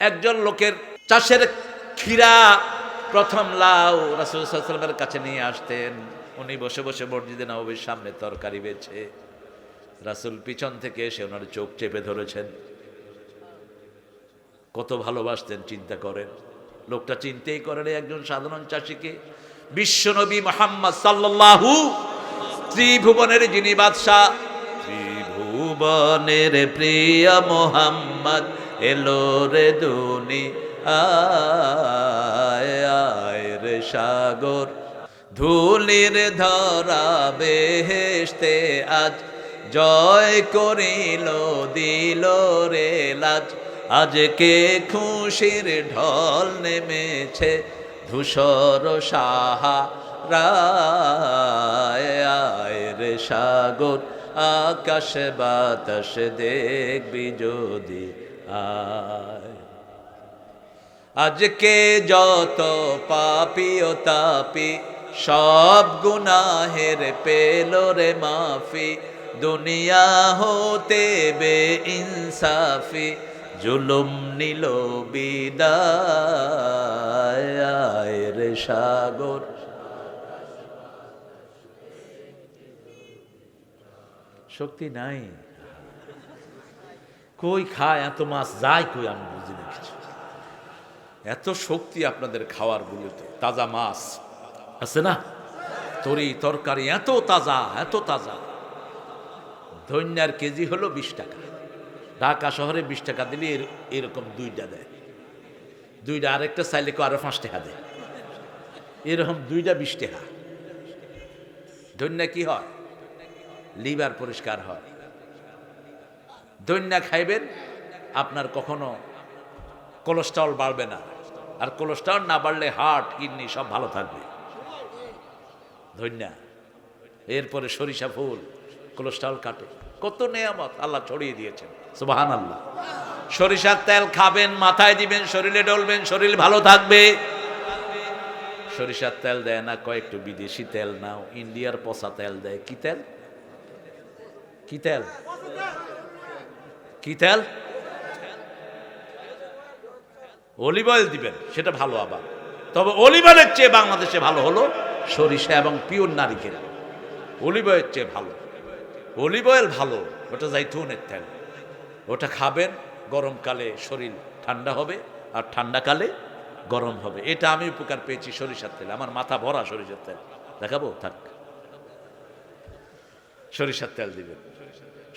একজন লোকের চাষের ক্ষীরা প্রথম লাউ রাসূল সাল্লাল্লাহু আলাইহি ওয়াসাল্লামের কাছে নিয়ে আসতেন। উনি বসে বসে মসজিদে নববীর সামনে তরকারি বেছে রাসূল পিছন থেকে এসে ওনার চোখ চেপে ধরেছেন। কত ভালোবাসতেন চিন্তা করেন। লোকটা চিন্তাই করেন একজন সাধারণ চাষিকে বিশ্বনবী মুহাম্মদ সাল্লাল্লাহু ত্রিভুবনের যিনি বাদশা, ত্রিভুবনের প্রিয় মুহাম্মদ এলো রে দুনিয়ায়, আয় রে সাগর ধুলির ধরা বেহেশতে আজ জয় করিল দিল রে লাজ। আজকে খুশির ঢল নেমেছে ধূসর সাহারায়, আয় রে সাগর আকাশ বাতাস দেখবি যদি আয়। আজকে যত পাপী ও তাপী সব গুনাহের পেল রে মাফি, দুনিয়া হতে বে ইনসাফি জুলুম নিল বিদায়, আয় রে সাগর। শক্তি নাই, কই খায় এত মাছ যায় কই আমি বুঝি না কিছু। এত শক্তি আপনাদের খাওয়ার গুলোতে, তাজা মাছ আছে না, তরি তরকারি এত তাজা এত তাজা। ধন্যার কেজি হলো 20 টাকা, ঢাকা শহরে 20 টাকা দিলে এরকম 2টা দেয়, 2টা আরেকটা চাইলে কেউ আরো 5 টাকা দেয়, এরকম 2টা 20 টাকা। ধন্যা কি হয়? লিভার পরিষ্কার হয়। ধন্যা খাইবেন, আপনার কখনো কোলেস্ট্রল বাড়বে না, আর কোলেস্ট্রল না বাড়লে হার্ট কিডনি সব ভালো থাকবে। ধন্যা। এরপরে সরিষা ফুল কোলেস্ট্রল কাটে, কত নেয়ামত আল্লাহ ছড়িয়ে দিয়েছেন, সুবহানাল্লাহ। সরিষার তেল খাবেন, মাথায় দিবেন, শরীরে ডলবেন, শরীর ভালো থাকবে। সরিষার তেল দেয় না, কয়েকটু বিদেশি তেল নাও, ইন্ডিয়ার পচা তেল দেয়। কি তেল? কি তেল? কি তেল? অলিভ অয়েল দিবেন, সেটা ভালো। আবার তবে অলিভ অয়েলের চেয়ে বাংলাদেশে ভালো হলো সরিষা এবং পিওর নারিকেল। অলিভ অয়েলের চেয়ে ভালো, অলিভ অয়েল ভালো, ওটা জাইতুনের তেল। ওটা খাবেন, গরমকালে শরীর ঠান্ডা হবে আর ঠান্ডাকালে গরম হবে। এটা আমি উপকার পেয়েছি সরিষার তেল, আমার মাথা ভরা সরিষার তেল। দেখাবো? থাক, সরিষার তেল দিবেন,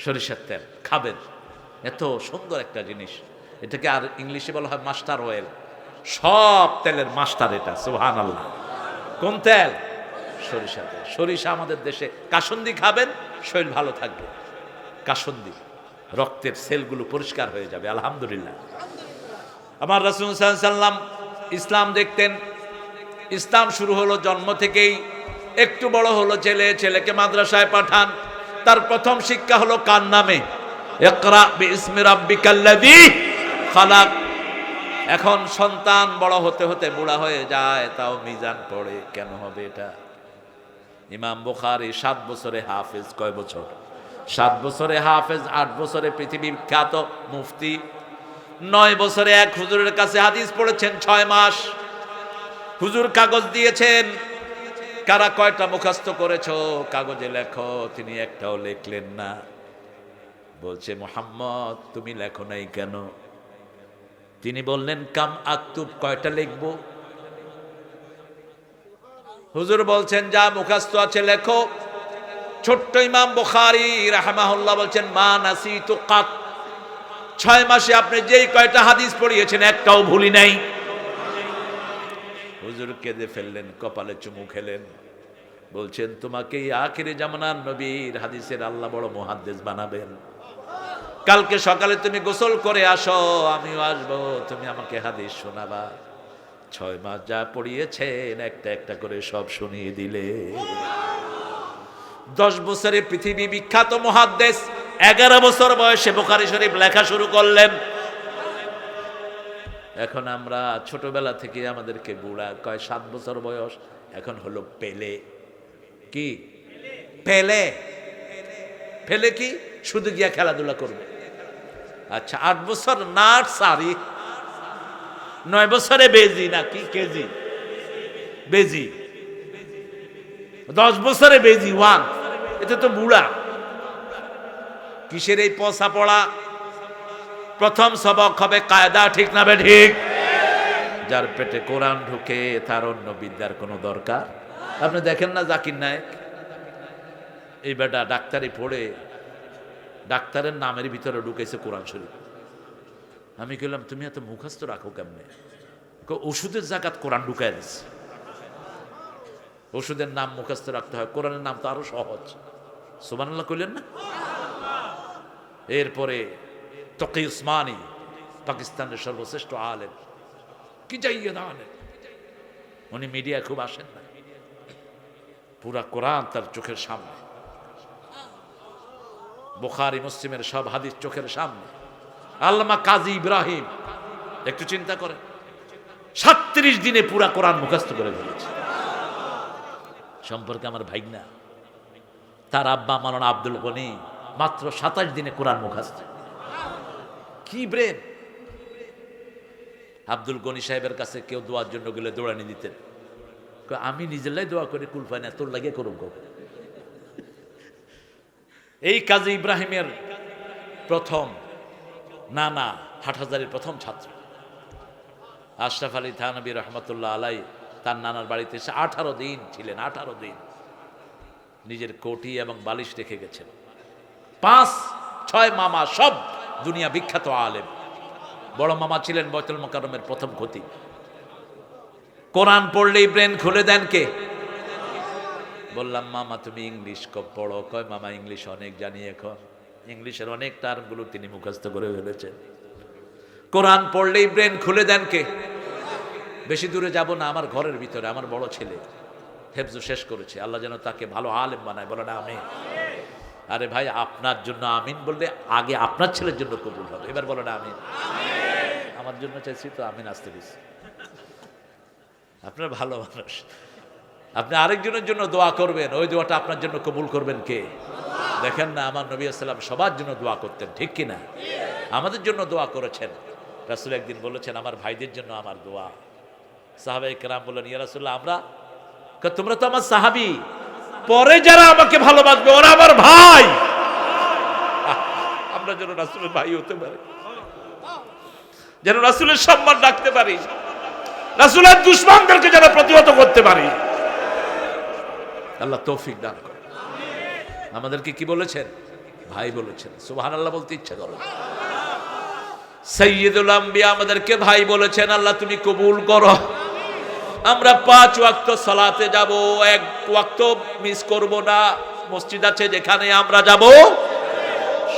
সরিষার তেল খাবেন, এত সুন্দর একটা জিনিস। এটাকে আর ইংলিশে বলা হয় মাস্টার অয়েল। সব তেলের মাস্টার এটা, সুবহানাল্লাহ। কোন তেল? সরিষা তেল। সরিষা আমাদের দেশে কাসুন্দি খাবেন, শরীর ভালো থাকবে। কাসুন্দি রক্তের সেলগুলো পরিষ্কার হয়ে যাবে, আলহামদুলিল্লাহ। আমার রাসূল সাল্লাল্লাহু আলাইহি ওয়াসাল্লাম ইসলাম দেখতেন। ইসলাম শুরু হলো জন্ম থেকেই, একটু বড় হলো ছেলে, ছেলেকে মাদ্রাসায় পাঠান। তার প্রথম শিক্ষা হলো কার নামে? ইকরা বিইসমি রাব্বিকাল্লাযী খালাক। এখন সন্তান বড় হতে হতে বুড়া হয়ে যায়, তাও মিজান পড়ে। কেন হবে এটা? ইমাম বুখারী 7 বছরে হাফেজ। কয় বছর? 7 বছরে হাফেজ, 8 বছরে পৃথিবী বিখ্যাত মুফতি, 9 বছরে এক হুজুরের কাছে হাদিস পড়েছেন 6 মাস। হুজুর কাগজ দিয়েছেন, কারা কয়টা মুখস্থ করেছো কাগজে লেখো। তিনি একটাও লিখলেন না। বলছে, মুহাম্মদ তুমি লেখো নাই কেন? তিনি বললেন, কাম আক্তুব, কয়টা লিখবো? হুজুর বলছেন, যা মুখস্থ আছে লেখো। ছোট্ট ইমাম বুখারী রাহিমাহুল্লাহ বলছেন, মা নাসিতু কাত, 6 মাসে আপনি যেই কয়টা হাদিস পড়িয়েছেন একটাও ভুলি নাই। হুজুর কেঁদে ফেললেন, কপালে চুমু খেলেন, বলছেন, তোমাকে এই আখিরে জামানার নবীর হাদিসের আল্লাহ বড় মুহাদ্দিস বানাবেন। কালকে সকালে তুমি গোসল করে আসো, আমিও আসবো, তুমি আমাকে হাদিস শোনাবা। 6 মাস যা পড়িয়েছেন একটা একটা করে সব শুনিয়ে দিলে। 10 বছরে পৃথিবী বিখ্যাত মুহাদ্দিস, 11 বছর বয়সে বুখারী শরীফ লেখা শুরু করলেন। এখন আমরা ছোটবেলা থেকে আমাদেরকে বুড়া কয়, 7 বছর বয়স এখন হলো পেলে। কি পেলে? পেলে কি? শুধু গিয়া খেলাধুলা করবে। আচ্ছা, 8 বছর নার্সারি, 9 বছরে বেজি নাকি কেজি বেজি, 10 বছরে বেজি 1, এটা তো বুড়া। কিসের এই পচা পড়া? প্রথম সবক হবে কায়দা, ঠিক না ঠিক? যার পেটে কোরআন ঢুকে তার অন্য বিদ্যার কোনো দরকার। আপনি দেখেন না জাকির নায়েক, এই বেটা ডাক্তারি পড়ে ডাক্তারের নামের ভিতরে ঢুকেছে কোরআন শরীফ। আমি বললাম তুমি এত মুখস্থ রাখো কেমনে? ওষুধের জাকাত কোরআন ঢুকায় দিচ্ছে। ওষুধের নাম মুখস্থ রাখতে হয়, কোরআনের নাম তো আরো সহজ। সুবহানাল্লাহ কইলেন না? এরপরে তকি উসমানী, পাকিস্তানের সর্বশ্রেষ্ঠ আলেম, কি যাইয়ে না আলেম, উনি মিডিয়া খুব আসেন না, পুরা কোরআন তার চোখের সামনে, বুখারী মুসলিমের সব হাদিস চোখের সামনে। আল্লামা কাজী ইব্রাহিম, একটু চিন্তা করেন, 37 দিনে পুরা কোরআন মুখস্থ করে ফেলেছে। সম্পর্কে আমার ভাইগনা, তার আব্বা মাওলানা আব্দুল গনি মাত্র 27 দিনে কোরআন মুখস্থ। কি ব্রেন! আব্দুল গনি সাহেবের কাছে কেউ দোয়ার জন্য গেলে দৌড়ানি দিতেন, আমি নিজেরাই দোয়া করে কুল পাই না, তোর লাগে করুন। এই কাজী ইব্রাহিমের প্রথম নানা হাটহাজারীর প্রথম ছাত্র আশরাফ আলী থানবী রহমতুল্লাহ আলাই তার নানার বাড়িতে এসে 18 দিন ছিলেন। 18 দিন নিজের কোটি এবং বালিশ রেখে গেছেন। 5-6 মামা, সব দুনিয়া বিখ্যাত আলেম। বড় মামা ছিলেন বয়তুল মোকাররমের প্রথম খতিব। কোরআন পড়লেই ব্রেন খুলে দেন কে? বললাম মামা তুমি ইংলিশ পড়ো। কয় মামা ইংলিশ অনেক জানি, এখন ইংলিশের অনেক টার্মগুলো তিনি মুখস্থ করে ফেলেছেন। কোরআন পড়লেই ব্রেন খুলে দেন কে? বেশি দূরে যাব না, আমার ঘরের ভিতরে আমার বড় ছেলে হেফজু শেষ করেছে, আল্লাহ যেন তাকে ভালো আলেম বানায়। বলে না আমিন। আরে ভাই, আপনার জন্য আমিন বললে আগে আপনার ছেলের জন্য কবুল হবে। এবার বলো না আমিন। আমার জন্য চাইছি তো আমিন আসতে দিচ্ছি। আপনার ভালো মানুষ, আপনি আরেকজনের জন্য দোয়া করবেন, ওই দোয়াটা আপনার জন্য কবুল করবেন কে? দেখেন না, আমার নবী সাল্লাল্লাহু আলাইহি ওয়াসাল্লাম সবার জন্য দোয়া করতেন, ঠিক কিনা? আমাদের জন্য দোয়া করেছেন। রাসূল একদিন বলেছেন আমার ভাইদের জন্য আমার দোয়া। সাহাবায়ে কেরাম বললেন ইয়া রাসূলুল্লাহ আমরা? তোমরা তো আমার সাহাবী, পরে যারা আমাকে ভালোবাসবে ওরা আমার ভাই। আমরা যেন রাসূলের ভাই হতে পারি, যেন রাসূলের সম্মান রাখতে পারি, রাসূলের দুশমনদেরকে যেন প্রতিহত করতে পারি। আল্লাহ তৌফিক দান করেন। আমাদেরকে কি বলেছেন? ভাই বলেছেন। সুবহানাল্লাহ বলতে ইচ্ছা করে। সাইয়্যিদুল আম্বিয়া আমাদেরকে ভাই বলেছেন, আল্লাহ তুমি কবুল করো। আমরা 5 ওয়াক্ত সালাতে যাব, 1 ওয়াক্ত মিস করব না। মসজিদ আছে যেখানে আমরা যাব,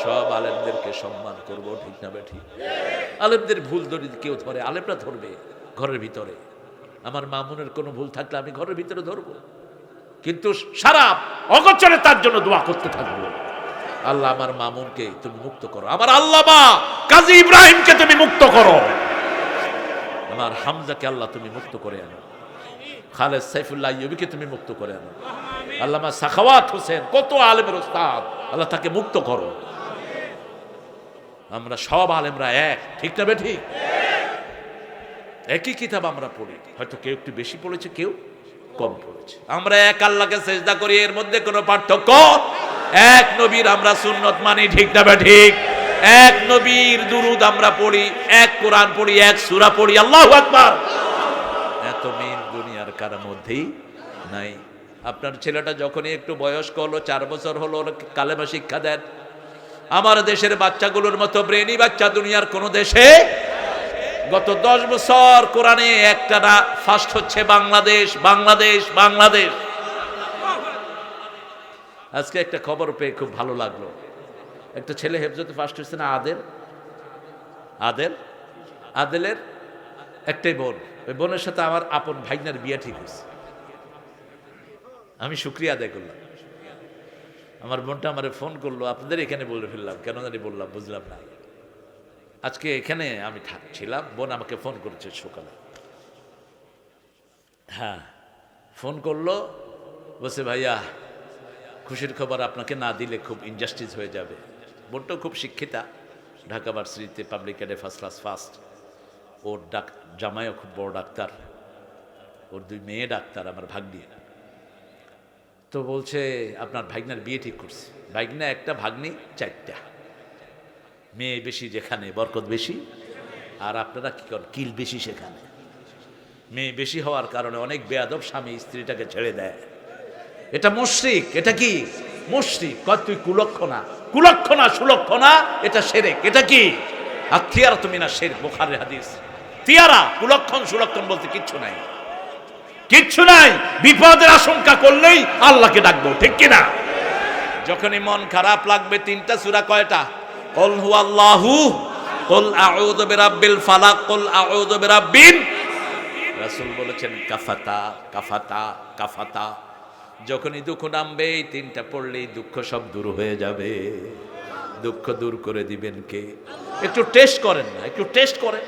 সব আলেমদেরকে সম্মান করব, ঠিক না ঠিক? আলেমদের ভুল ধরে কেউ ধরে, আলেমরা ধরবে ঘরের ভিতরে। আমার মামুনের কোনো ভুল থাকলে আমি ঘরের ভিতরে ধরবো, কিন্তু সারা অগোচরে তার জন্য দোয়া করতে থাকবো। আল্লাহ আমার মামুনকে তুমি মুক্ত করো, আমার আল্লামা কাজী ইব্রাহিমকে তুমি মুক্ত করো, আমার হামজাকে আল্লাহ তুমি মুক্ত করে আনো, খালেদ সাইফুল্লাহ আইয়ুবীকে তুমি মুক্ত করে আনো, আল্লামা সাখাওয়াত হোসেন কত আলেমের ওস্তাদ, আল্লাহ তাকে মুক্ত করো। আমরা সব আলেমরা এক, ঠিক না ঠিক? একই কিতাব আমরা পড়ি, হয়তো কেউ একটু বেশি পড়েছে, কেউ কম পড়েছে। আমরা এক আল্লাহকে সেজদা করি, এর মধ্যে কোনো পার্থক্য? এক নবীর আমরা সুন্নত মানি, ঠিক না ঠিক? এক নবীর দুরুদ আমরা পড়ি, এক কোরআন পড়ি, এক সূরা পড়ি। আল্লাহু আকবার। এত মিল দুনিয়ার কার মধ্যেই নাই। আপনার ছেলেটা যখনই একটু বয়স্ক হলো, 4 বছর হলো, কালেমা শিক্ষা দেন। আমার দেশের বাচ্চাগুলোর মতো ব্রেনি বাচ্চা দুনিয়ার কোন দেশে। গত 10 বছর কোরআনে একটানা ফার্স্ট হচ্ছে বাংলাদেশ, বাংলাদেশ, বাংলাদেশ। আজকে একটা খবর পেয়ে খুব ভালো লাগলো, একটা ছেলে হেফজতে ফার্স্ট হচ্ছে না, আদেলের একটাই বোন, ওই বোনের সাথে আমার আপন ভাইনার বিয়ে ঠিক হয়েছে। আমি শুকরিয়া আদায় করলাম। আমার বোনটা আমার ফোন করলো, আপনাদের এখানে বলে ফেললাম, কেন জানি বললাম বুঝলাম না। আজকে এখানে আমি ছিলাম, বোন আমাকে ফোন করেছে সকালে। হ্যাঁ, ফোন করলো, বলছে ভাইয়া খুশির খবর আপনাকে না দিলে খুব ইনজাস্টিস হয়ে যাবে। বোনটাও খুব শিক্ষিতা, ঢাকা ভার্সিটিতে পাবলিক এডে ফার্স্ট ক্লাস ফার্স্ট। ওর জামাইও খুব বড় ডাক্তার, ওর 2 মেয়ে ডাক্তার, আমার ভাগ্নি। তো বলছে আপনার ভাগ্নার বিয়ে ঠিক করছে। ভাগ্না একটা, ভাগ্নি 4টা। মেয়ে বেশি যেখানে বরকত বেশি, আর আপনারা কি করেন, কিল বেশি সেখানে। মেয়ে বেশি হওয়ার কারণে অনেক বেয়াদব স্বামী স্ত্রীটাকে ছেড়ে দেয়। এটা মুশরিক। এটা কি মুশরিক? কয় তুই কুলক্ষণা, কুলক্ষণা সুলক্ষণা, এটা শিরক। এটা কি? আর তিয়ারা তুমি না শিরক, বুখারীর হাদিস। তিয়ারা, কুলক্ষণ সুলক্ষণ বলতে কিচ্ছু নাই, কিচ্ছু নাই। বিপদের আশঙ্কা করলেই আল্লাহকে ডাকবো, ঠিক কিনা? যখনই মন খারাপ লাগবে 3টা সূরা, কয়টা? কুল হুয়াল্লাহু, কুল আউযু বিরাব্বিল ফালাক, কুল আউযু বিরাব্বিন। রাসূল বলেছেন কাফাতা কাফাতা কাফাতা। যখনই দুঃখ নামবে এই 3টা পড়লেই দুঃখ সব দূর হয়ে যাবে। দুঃখ দূর করে দিবেন কে? একটু টেস্ট করেন না, একটু টেস্ট করেন।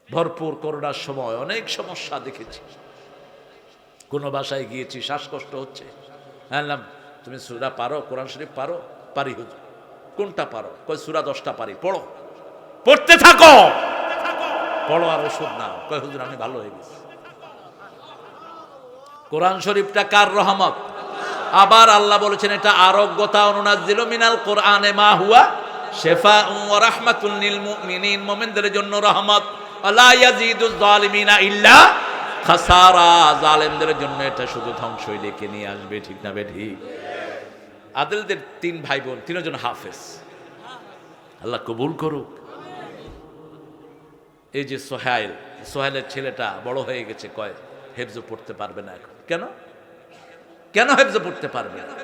ভরপুর করোনার সময় অনেক সমস্যা দেখেছি। কোনো বাসায় গিয়েছি, শ্বাসকষ্ট হচ্ছে, বললাম তুমি সূরা পারো, কোরআন শরীফ পারো? পারি হুজুর। কোনটা পারো? কয় সূরা 10টা পারি। পড়ো, পড়তে থাকো, পড়ো আর ওষুধ নাও। কয় হুজুর আমি ভালো হয়ে গেছি। কোরআন শরীফটা কার রহমত? আবার আল্লাহ বলেছেন এটা আরোগ্যতা, অনুনাজ্জিলু মিনাল কোরআনে মা হুয়া শিফাউন ওয়া রাহমাতুল লিল মুমিনিন, মুমিনদের জন্য রহমত। আলা ইয়াজিদুজ জালিমিনা ইল্লা খাসারা, জালেমদের জন্য এটা শুধু ধ্বংসই ডেকে নিয়ে আসবে, ঠিক না বেঠি? আদিলদের 3 ভাই বোন, 3জন হাফেজ, আল্লাহ কবুল করুক। এই যে সোহেলের ছেলেটা বড় হয়ে গেছে, কয় হেফজ পড়তে পারবে না এখন। কেন? কেন হেফজ পড়তে পারবে না?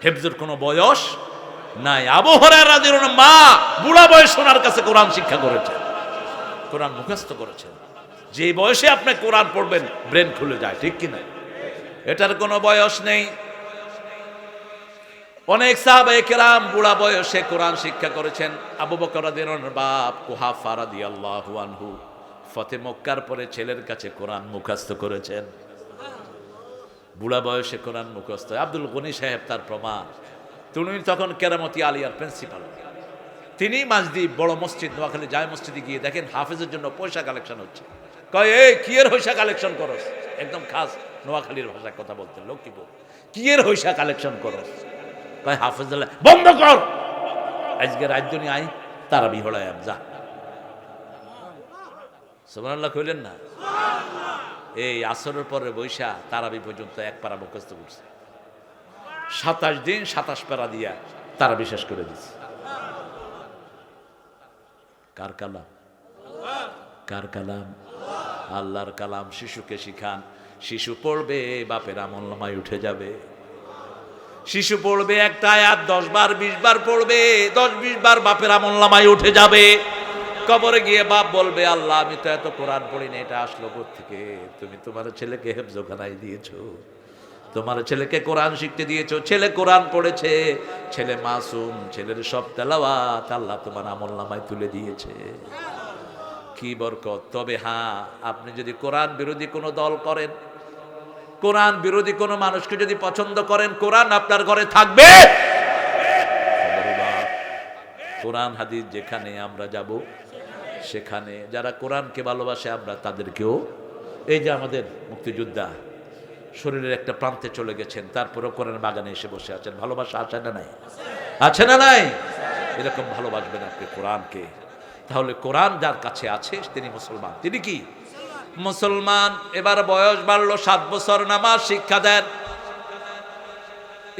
হেফজের কোনো বয়স নাই। আবু হুরায়রা রাদিয়াল্লাহু আনহু মা বুড়া বয়স ওনার কাছে কোরআন শিক্ষা করেছেন, কোরআন মুখস্থ করেছেন। যে বয়সে আপনি কোরআন পড়বেন ব্রেন খুলে যায়, ঠিক কিনা? এটার কোনো বয়স নেই। অনেক সাহাবায়ে কেরাম বুড়া বয়সে কোরআন শিক্ষা করেছেন। আবু বকর রাদিয়াল্লাহু আনহুর বাপ কুহাফা রাদিয়াল্লাহু আনহু ফতে মক্কার পরে ছেলের কাছে কোরআন মুখস্থ করেছেন। বুড়া বয়সে কোরআন মুখস্থ। আব্দুল গনি সাহেব তার প্রমাণ। তিনি তখন কেরামতি আলিয়ার প্রিন্সিপাল। তিনি মাসদ্বীপ বড় মসজিদ নোয়াখালী জায় মসজিদে গিয়ে দেখেন হাফেজের জন্য পয়সা কালেকশন হচ্ছে। কয় এই কিয়ের পয়সা কালেকশন করস? একদম খাস নোয়াখালীর ভাষায় কথা বলতেন, লক্ষ্মীপুর। কিয়ের পয়সা কালেকশন করস? কয় হাফেজ বন্ধ কর, আজকে রাজধানী আই তারাবি হড়ায় যা। সুবহানাল্লাহ কইলেন না? এই আসরের পরে বৈশা তারাবি পর্যন্ত 1 পারা মুখস্থ করছে। 27 দিন 27 পারা দিয়া তারা বিশ্বাস করে দিচ্ছে। কার কালাম? কার কালাম? আল্লাহর কালাম। শিশুকে শিখান। শিশু পড়বে, বাপের আমলনামায় উঠে যাবে। শিশু পড়বে একটা আয়াত 10 বার 20 বার পড়বে, 10-20 বার বাপের আমলনামায় উঠে যাবে। কবরে গিয়ে বাপ বলবে আল্লাহ আমি তো এত কোরআন পড়ি না, এটা আসলো কোত্থেকে? তুমি তোমার ছেলেকে হেফজখানায় দিয়েছো, তোমার ছেলেকে কোরআন শিখতে দিয়েছো, ছেলে কোরআন পড়েছে, ছেলে মাসুম, ছেলের সব তেলাওয়াত আল্লাহ তোমার আমলনামায় তুলে দিয়েছে। কি বরকত! তবে হ্যাঁ, আপনি যদি কোরআন বিরোধী কোনো দল করেন, কোরআন বিরোধী কোনো মানুষকে যদি পছন্দ করেন, কোরআন আপনার ঘরে থাকবে। কোরআন হাদিস যেখানে আমরা যাব সেখানে যারা কোরআনকে ভালোবাসে আমরা তাদেরকেও, এই যে আমাদের মুক্তিযোদ্ধা শরীরের একটা প্রান্তে চলে গেছেন, তারপরেও কোরআন বাগানে এসে বসে আছেন। ভালোবাসা আছে না নাই? আছে না নাই? এরকম ভালোবাসবেন আপনি কোরআনকে। তাহলে কোরআন যার কাছে আছে তিনি মুসলমান। তিনি কি মুসলমান? এবার বয়স বাড়লো, 7 বছর নামাজ শিক্ষা দেন।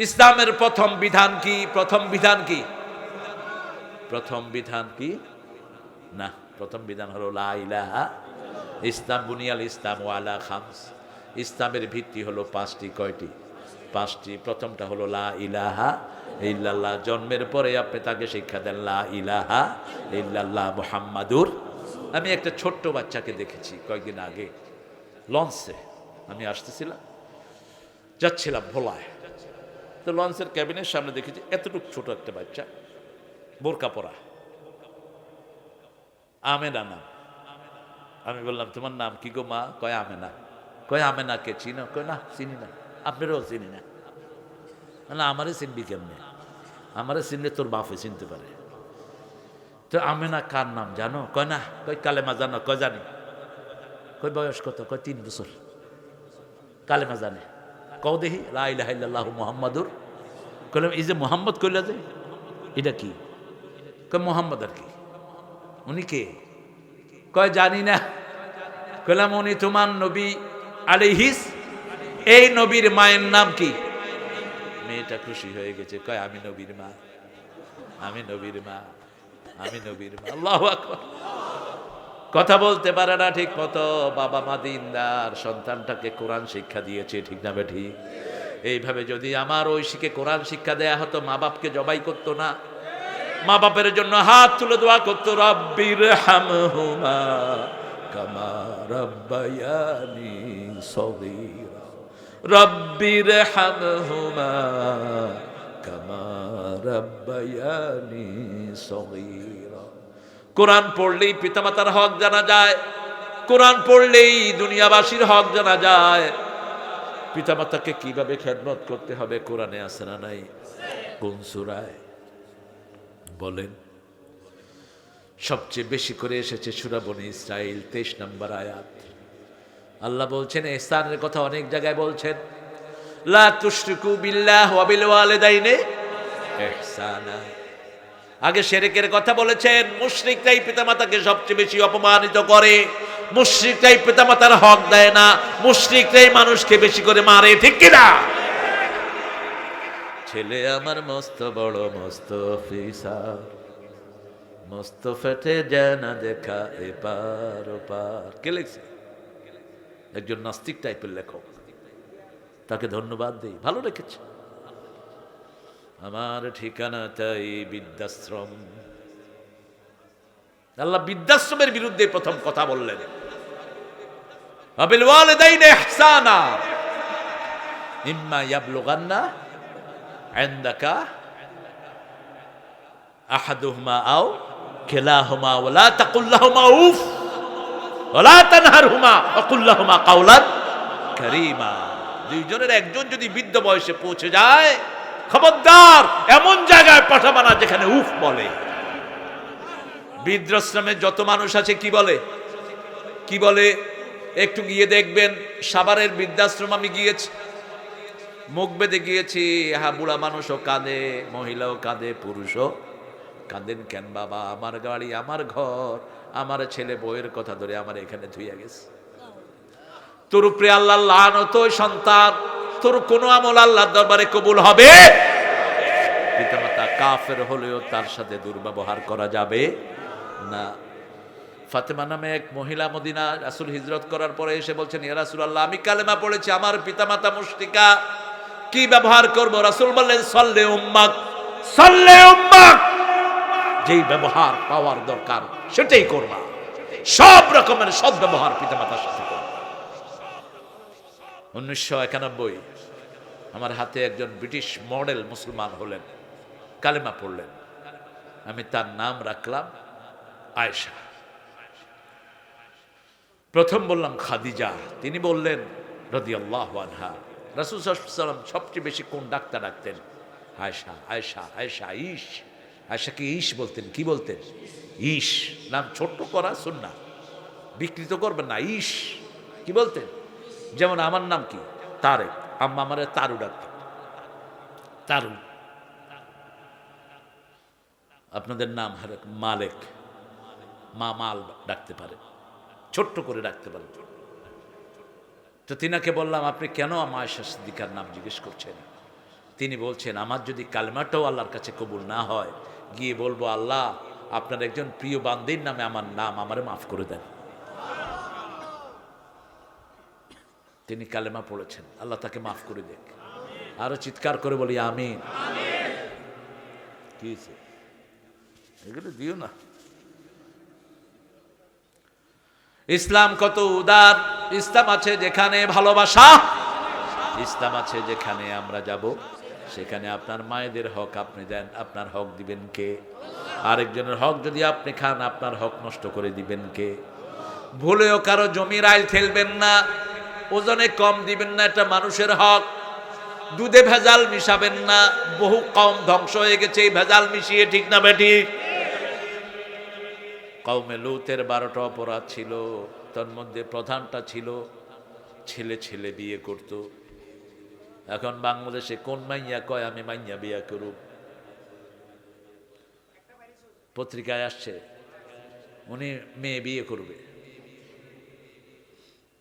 ইসলামের প্রথম বিধান কি? প্রথম বিধান কি? প্রথম বিধান কি? না, প্রথম বিধান হলো লা ইলাহা। ইসলাম বুনিয়াল ইসলাম ওয়ালা খামস। ইসলামের ভিত্তি হলো 5টি। কয়টি? 5টি। প্রথমটা হলো লা ইলাহা ইল্লাল্লাহ। জন্মের পরে আপনি তাকে শিক্ষা দেন লা ইলাহা ইল্লাল্লাহ মুহাম্মাদুর। আমি একটা ছোট্ট বাচ্চাকে দেখেছি কয়েকদিন আগে লঞ্চে, আমি আসতেছিলাম, যাচ্ছিলাম ভোলায়, তো লঞ্চের ক্যাবিনের সামনে দেখেছি এতটুকু ছোট একটা বাচ্চা, বোরকা পরা, আমেনা নাম। আমি বললাম তোমার নাম কি গো মা? কয় আমেনা। কয় আমেনা কে চিনো? কয় না চিনি না। আপনারও চিনি না? না আমারে চিনবি কেমনে? আমারে চিনলে তোর বাপে চিনতে পারে। তো তো আমেনা কার নাম জানো? কয় না। কয় কালেমা জানো? কয় জানি। কয় বয়স কত? কয় 3 বছর। কালেমা জানে। কও দেখি লা ইলাহা ইল্লাল্লাহু মুহাম্মাদুর। কইলাম এই যে মুহাম্মদ কইলা যে এটা কি? কয় মুহাম্মদ আর কি। উনি কে? কয় জানি না। কইলাম উনি তোমার নবী আলাইহিস। এই নবীর মায়ের নাম কি? মেয়েটা খুশি হয়ে গেছে, কয় আমি নবীর মা, আমি নবীর মা, আমি নবীর মা। আল্লাহু আকবার। কথা বলতে পারে না ঠিক মতো, বাবা মা দিনদার, সন্তানটাকে কোরআন শিক্ষা দিয়েছে, ঠিক না বেঠি? এইভাবে যদি আমার ঐশীকে কোরআন শিক্ষা দেয়া হতো, মা বাপকে জবাই করতো না, মা বাপের জন্য হাত তুলে দোয়া করতো, রব্বির হামহুমা কামা রাব্বায়ানি সগীরা, রব্বির হামহুমা কামা রাব্বায়ানি সগীরা। কোরআন পড়লেই পিতামাতার হক জানা যায়, কোরআন পড়লেই দুনিয়াবাসীর হক জানা যায়। পিতামাতাকে কিভাবে খেদমত করতে হবে কোরআনে আছে না নাই? কোন সূরায় বলেন? সবচেয়ে বেশি করে এসেছে সূরা বনী ইসরাইল 23 নম্বর আয়াত। আল্লাহ বলছেন, ইহসানের কথা অনেক জায়গায় বলছেন, লা তুশরিকু বিল্লাহ ওয়া বিল ওয়ালিদাইনি ইহসানা। আগে শিরকের কথা বলেছেন, মুশরিকরাই পিতামাতাকে সবচেয়ে বেশি অপমানিত করে, মুশরিকরাই পিতামাতার হক দেয় না, মুশরিকরাই মানুষকে বেশি করে মারে, ঠিক কি না? ছেলে আমার মস্ত বড় মস্ত অফিসার, মস্ত ফেটে যায় না দেখা এপার ওপার। কে লিখছে? একজন নাস্তিক টাইপের লেখক, তাকে ধন্যবাদ দিই, ভালো লিখেছে। আমার ঠিকানা তাই বৃদ্ধাশ্রম। আল্লাহ বৃদ্ধাশ্রমের বিরুদ্ধে প্রথম কথা বললেন, ওয়াবিল ওয়ালিদাইনি ইহসানা ইম্মা ইয়াবলুগান্না ইনদাকা আহাদুহুমা আও কিলাহুমা ওয়ালা তাকুল লাহুমা উফ ওয়ালা তানহারহুমা ওয়া কুল লাহুমা কাওলান কারীমা। দুইজনের একজন যদি বৃদ্ধ বয়সে পৌঁছে যায়, খবরদার এমন জায়গায় পাঠাবা না যেখানে উফ বলে। বৃদ্ধাশ্রমে যত মানুষ আছে কি বলে? কি বলে? একটু গিয়ে দেখবেন, সাভারের বৃদ্ধাশ্রম আমি গিয়েছি, মুখ বেঁধে গিয়েছি। হ্যাঁ, বুড়া মানুষও কাঁদে, মহিলাও কাঁদে, পুরুষও কাঁদেন। কেন বাবা? আমার গাড়ি, আমার ঘর, আমার ছেলে বউয়ের কথা ধরে আমার এখানে ধুইয়া গেছে। তোর উপরে আল্লাহ লানত, সন্তান তোর কোনো আমল আল্লাহর দরবারে কবুল হবে? পিতামাতা কাফের হলেও তার সাথে দুর্ব্যবহার করা যাবে না। ফাতেমা নামে এক মহিলা মদিনা রাসূল হিজরত করার পরে এসে বলছেন, ইয়া রাসূলুল্লাহ, আমি কালেমা পড়েছি, আমার পিতামাতা মুশরিকা, কি ব্যবহার করব? রাসূল বললেন, সাল্লে উম্মাক, সাল্লে উম্মাক। যেই ব্যবহার পাওয়ার দরকার সেটাই করবা, সব রকমের সদ্ব্যবহার পিতামাতার সাথে করবা। 1991 আমার হাতে একজন ব্রিটিশ মডেল মুসলমান হলেন, কালেমা পড়লেন, আমি তার নাম রাখলাম আয়েশা। প্রথম বললাম খাদিজা, তিনি বললেন রাদিয়াল্লাহু আনহা। রাসূল সাল্লাল্লাহু আলাইহি ওয়াসাল্লাম সবচেয়ে বেশি কোন ডাকটা ডাকতেন? আয়েশা, আয়েশা, আয়েশা, ঈশ। আয়েশাকে ঈশ বলতেন। কি বলতেন? ঈশ। নাম ছোট্ট করা সুন্নাহ, বিকৃত করবেন না। ঈশ কি বলতেন? যেমন আমার নাম কি? তারেক, আম্মা আমারে তারু ডাকতেন, তারু। আপনাদের নাম মালেক, মা মাল ডাকতে পারে, ছোট্ট করে ডাকতে পারে। তো তিনাকে বললাম, আপনি কেন আয়েশা সিদ্দিকার নাম জিজ্ঞেস করছেন? তিনি বলছেন, আমার যদি কালেমাটাও আল্লাহর কাছে কবুল না হয়, গিয়ে বলবো, আল্লাহ আপনার একজন প্রিয় বান্দির নামে আমার নাম, আমারে মাফ করে দেন। তিনি কালেমা পড়েছেন, আল্লাহ তাকে মাফ করে দেখ। আরো চিৎকার করে বলি আমিন। কি হয়েছে? এগুলো দিও না। ইসলাম কত উদার। ইসলাম আছে যেখানে ভালোবাসা, ইসলাম আছে যেখানে আমরা যাব সেখানে আপনার মায়েদের হক আপনি দেন, আপনার হক দিবেন কে? আরেকজনের হক যদি আপনি খান, আপনার হক নষ্ট করে দিবেন কে? ভুলেও কারো জমির আইল ঠেলবেন না, ওজনে কম দিবেন না, এটা মানুষের হক। দুধে ভেজাল মিশাবেন না, বহু কম ধ্বংস হয়ে গেছে এই ভেজাল মিশিয়ে, ঠিক না বেঠিক? কওমে লূতের 12টা অপরাধ ছিল, তার মধ্যে প্রধানটা ছিল ছেলে ছেলে বিয়ে করত। এখন বাংলাদেশে কোন মাইয়া কয় আমি মাইয়া বিয়ে করব? পত্রিকায় আসছে উনি মেয়ে বিয়ে করবে,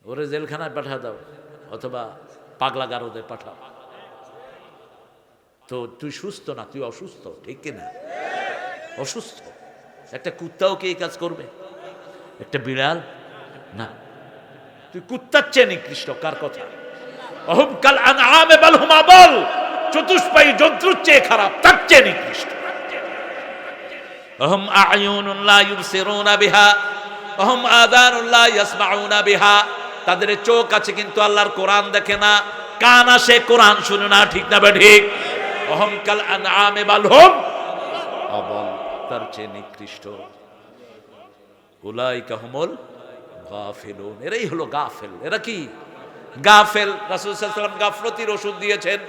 ওরে জেলখানায় পাঠা দাও অথবা পাগলা গারদে পাঠাও। তো তুই সুস্থ না, তুই অসুস্থ, ঠিক কিনা? অসুস্থ। একটা কুত্তাও কি এই কাজ করবে? একটা বিড়াল না। তুই কুত্তার চেয়ে নিকৃষ্ট। কার কথা? অহুম কাল আনআমে বাল হুম আদাল, চতুষ্পায়ী জন্তুর চেয়ে খারাপ, তার চেয়ে নিকৃষ্ট। অহুম আ'য়ুনুন লা ইউবসিরুনা বিহা অহুম আযানুন লা ইয়াসমাউনা বিহা, তাদের চোখ আছে কিন্তু আল্লাহর কোরআন দেখে না, কান আছে কোরআন শুনে না, ঠিক না ঠিক? অহুম কাল আনআমে বাল হুম আদাল, তার চেয়ে নিকৃষ্ট। উলাইকা হুমুল গাফিলুন, এরাই হলো গাফেল। এরা কি গাফেল? রাসূল সাল্লাল্লাহু আলাইহি ওয়াসাল্লাম গাফলতির ওষুধ দিয়েছেন।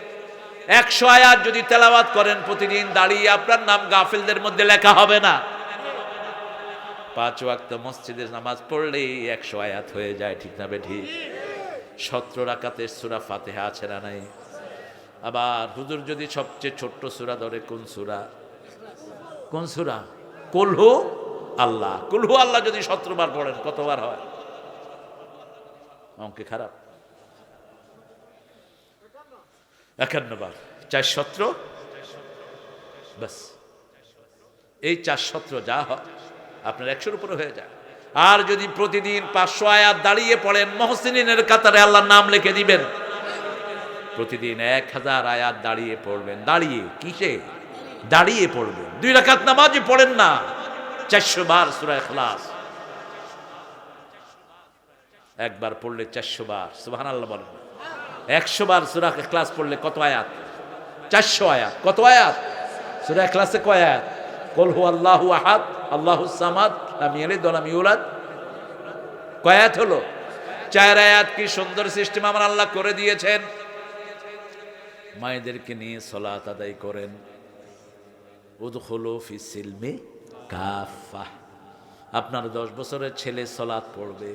100 আয়াত যদি তেলাওয়াত করেন প্রতিদিন, দাঁড়িয়ে আপনার নাম গাফেলদের মধ্যে লেখা হবে না। 5 ওয়াক্ত মসজিদে নামাজ পড়লেই 100 আয়াত হয়ে যায়, ঠিক না ঠিক? 17 রাকাতের সূরা ফাতিহা আছে না নাই? আবার হুজুর যদি সবচেয়ে ছোট্ট সূরা ধরে, কোন সূরা? কোন সূরা? কুলহু আল্লাহ। কুলহু আল্লাহ যদি 17 বার পড়েন কতবার হয়? অঙ্কে খারাপ। 51 বার, 417, বাস। এই 417 যা হয় আপনার 100-র উপরে হয়ে যায়। আর যদি প্রতিদিন 500 আয়াত দাঁড়িয়ে পড়েন, মুহসিনিনের কাতারে আল্লাহর নাম লিখে দিবেন। প্রতিদিন 1000 আয়াত দাঁড়িয়ে পড়বেন। দাঁড়িয়ে কিসে? দাঁড়িয়ে পড়বেন। 2 রাকাত নামাজই পড়েন না, 400 বার সূরা ইখলাস একবার পড়লে 400 বার সুবহানাল্লাহ বলেন। 100 বার সূরা ইখলাস পড়লে কত আয়াত? 400 আয়াত। কত আয়াত? সূরা ইখলাসে কয় আয়াত? কুল হুয়াল্লাহু আহাদ আল্লাহুস সামাদ লাম ইয়ালিদ ওয়া লাম ইউলাদ। কয় আয়াত হলো? 4 আয়াত। কি সুন্দর সিস্টেম আমার আল্লাহ করে দিয়েছেন। মায়েদেরকে নিয়ে সালাত আদায় করেন। উদখুলু ফিস সিলমি কাফা। আপনার 10 বছরের ছেলে সালাত পড়বে,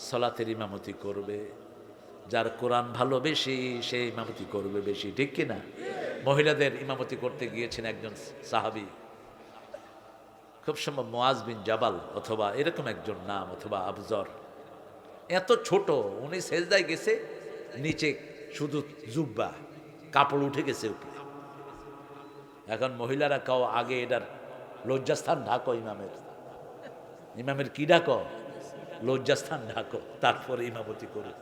সালাতের ইমামতি করবে। যার কোরআন ভালো বেশি সে ইমামতি করবে বেশি, ঠিক কিনা? মহিলাদের ইমামতি করতে গিয়েছেন একজন সাহাবী, খুব সম্ভব মুআজ বিন জাবাল অথবা এরকম একজন নাম, অথবা আবজর। এত ছোট, উনি সেজদায় গেছে, নিচে শুধু জুব্বা, কাপড় উঠে গেছে উপরে। এখন মহিলারা কাও আগে এটার লজ্জাস্থান ঢাকো, ইমামের কি ঢাকো? লজ্জাস্থান ঢাকো, তারপরে ইমামতি করো।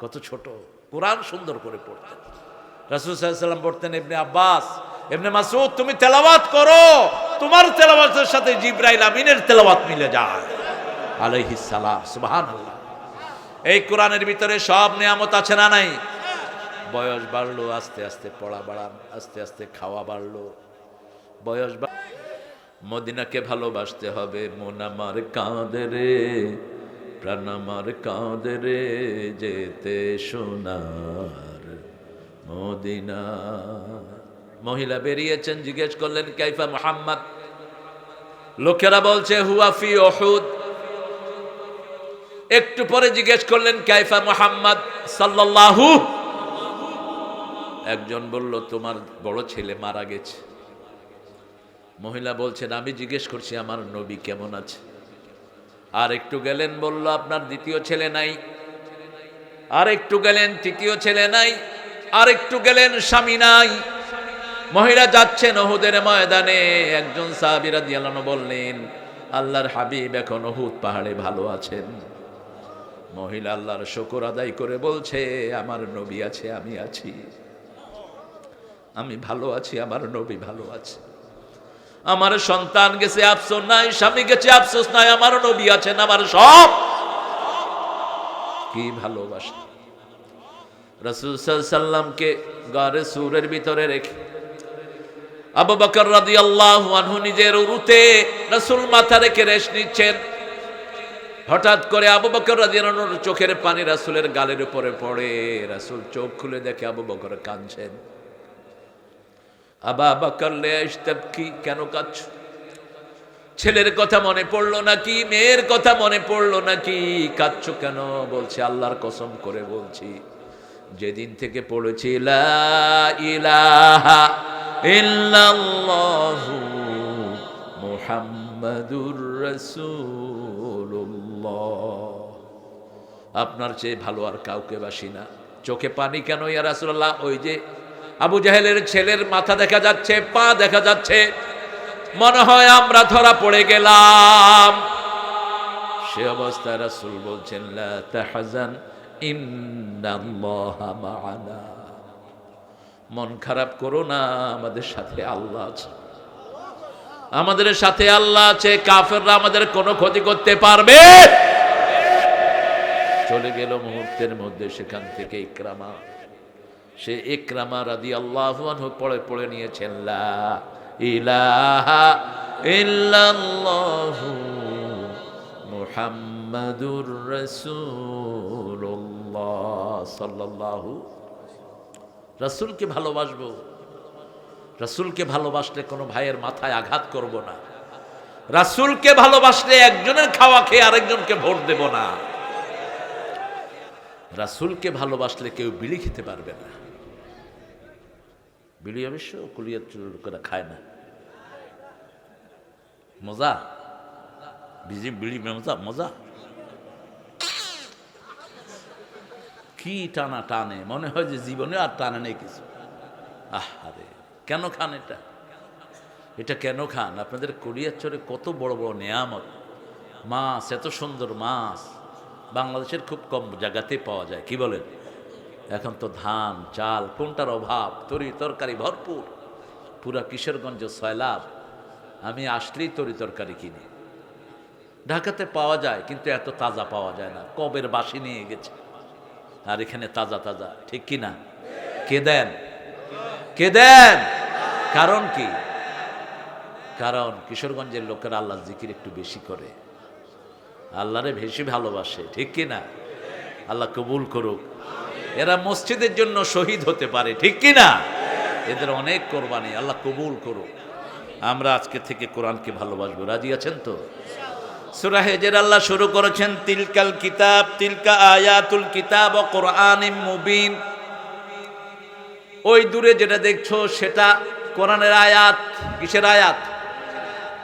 কত ছোট, কোরআন সুন্দর করে পড়তেন। রাসূল সাল্লাল্লাহু আলাইহি ওয়াসাল্লাম পড়তেন, ইবনে আব্বাস, ইবনে মাসউদ, তুমি তেলাওয়াত করো, তোমার তেলাওয়াতের সাথে জিবরাইল আমিনের তেলাওয়াত মিলে যায় আলাইহিস সালাম। সুবহানাল্লাহ। এই কোরআনের ভিতরে সব নিয়ামত আছে না নাই? বয়স বাড়লো, আস্তে আস্তে পড়া বাড়ান, আস্তে আস্তে খাওয়া বাড়লো, বয়স মদিনাকে ভালোবাসতে হবে। মন আমার কাঁদে রে, প্রাণ আমার কাঁদে রে, যেতে সোনার মদিনা। মহিলা বেরিয়েছেন, জিজ্ঞেস করলেন কাইফা মুহাম্মদ। লোকেরা বলছে হুয়া ফি উহুদ। একটু পরে জিজ্ঞেস করলেন কাইফা মুহাম্মদ সাল্লাল্লাহু। একজন বলল তোমার বড় ছেলে মারা গেছে। মহিলা বলছেন আমি জিজ্ঞেস করছি আমার নবী কেমন আছে। আর একটু গেলেন, বলল আপনার দ্বিতীয় ছেলে নাই। আর একটু গেলেন, তৃতীয় ছেলে নাই। আর একটু গেলেন, স্বামী নাই। মহিলা যাচ্ছেন উহুদের ময়দানে। একজন সাহাবী রাদিয়াল্লাহু আনহু বললেন আল্লাহর হাবিব এখন উহুদ পাহাড়ে ভালো আছেন। মহিলা আল্লাহর শুকর আদায় করে বলছে আমার নবী আছে, আমি আছি, আমি ভালো আছি, আমার নবী ভালো আছে। আমার সন্তান গেছে আফসোস নাই, স্বামী গেছে আফসোস নাই, আমার নবী আছেন, আমার সব। কি ভালোবাসা! রাসূল সাল্লাল্লাহু আলাইহি সাল্লামকে গারে সূরের ভিতরে রেখে আবু বকর রাদিয়াল্লাহু আনহু নিজের উরুতে রাসূল মাথা রেখে রেস্ট নিচ্ছেন। হঠাৎ করে আবু বকর রাদিয়াল্লাহু আনহুর চোখের পানি রাসূলের গালের উপরে পড়ে। রাসূল চোখ খুলে দেখে আবু বকর কাঁদছেন। আবু বকর লেশ তাবকি, কেন কাঁদছো? ছেলের কথা মনে পড়লো নাকি, মেয়ের কথা মনে পড়লো নাকি, কাঁদছো কেন? বলছে আল্লাহর কসম করে বলছি, যেদিন থেকে পড়েছি লা ইলাহা ইল্লাল্লাহু মুহাম্মাদুর রাসূলুল্লাহ, আপনার চেয়ে ভালো আর কাউকে বাসি না। চোখে পানি কেন ইয়া রাসূলুল্লাহ? ওই যে আবু জাহেলের ছেলের মাথা দেখা যাচ্ছে, পা দেখা যাচ্ছে, মনে হয় আমরা ধরা পড়ে গেলাম। সে অবস্থায় রাসূল বলছেন লা তাহজান ইন্নাল্লাহা মা'ানা, মন খারাপ করো না, আমাদের সাথে আল্লাহ আছে, আমাদের সাথে আল্লাহ আছে, কাফেররা আমাদের কোনো ক্ষতি করতে পারবে। চলে গেল মুহূর্তের মধ্যে সেখান থেকে ইকরামা। সে ইকরামা রাদিয়াল্লাহু আনহু পড়ে নিয়েছেন লা ইলাহা ইল্লাল্লাহু মুহাম্মাদুর রাসূলুল্লাহ সাল্লাল্লাহু। রাসূলকে ভালোবাসবো, রাসূলকে ভালোবাসলে কোনো ভাইয়ের মাথায় আঘাত করব না, রাসূলকে ভালোবাসলে একজনের খাওয়া খেয়ে আরেকজনকে ভোট দেব না, রাসূলকে ভালোবাসলে কেউ বিড়ি খেতে পারবে না। বিড়ি অবশ্য কুলিয়ার করে খায় না, মজা বিড়ি মজা মজা, কি টানা টানে, মনে হয় যে জীবনে আর টানে নেই কিছু। আরে কেন খান এটা? এটা কেন খান? আপনাদের কুলিয়ারচরে কত বড় বড় নেয়ামত, মাছ, এত সুন্দর মাছ বাংলাদেশের খুব কম জায়গাতে পাওয়া যায়, কি বলেন? এখন তো ধান চাল কোনটার অভাব, তরকারি ভরপুর, পুরা কিশোরগঞ্জ সয়লাব। আমি আসলেই তরকারি কিনি, ঢাকাতে পাওয়া যায় কিন্তু এত তাজা পাওয়া যায় না, কবের বাসি নিয়ে গেছে, আর এখানে তাজা তাজা, ঠিক কি না? কে দেন? কে দেন? কারণ কি? কারণ কিশোরগঞ্জের লোকেরা আল্লাহর জিকির একটু বেশি করে, আল্লাহরে বেশি ভালোবাসে, ঠিক কি না? আল্লাহ কবুল করুক। এরা মসজিদের জন্য শহীদ হতে পারে, ঠিক কি না? এদের অনেক কোরবানি, আল্লাহ কবুল করুক। আমরা আজকে থেকে কোরআনকে ভালোবাসবো, রাজি আছেন তো? সূরা হিজর আল্লাহ শুরু করেছেন তিলকাল কিতাব, তিলকা আয়াতুল কিতাব ও কোরআনিম মুবিন। ওই দূরে যেটা দেখছো সেটা কোরআনের আয়াত। কিসের আয়াত?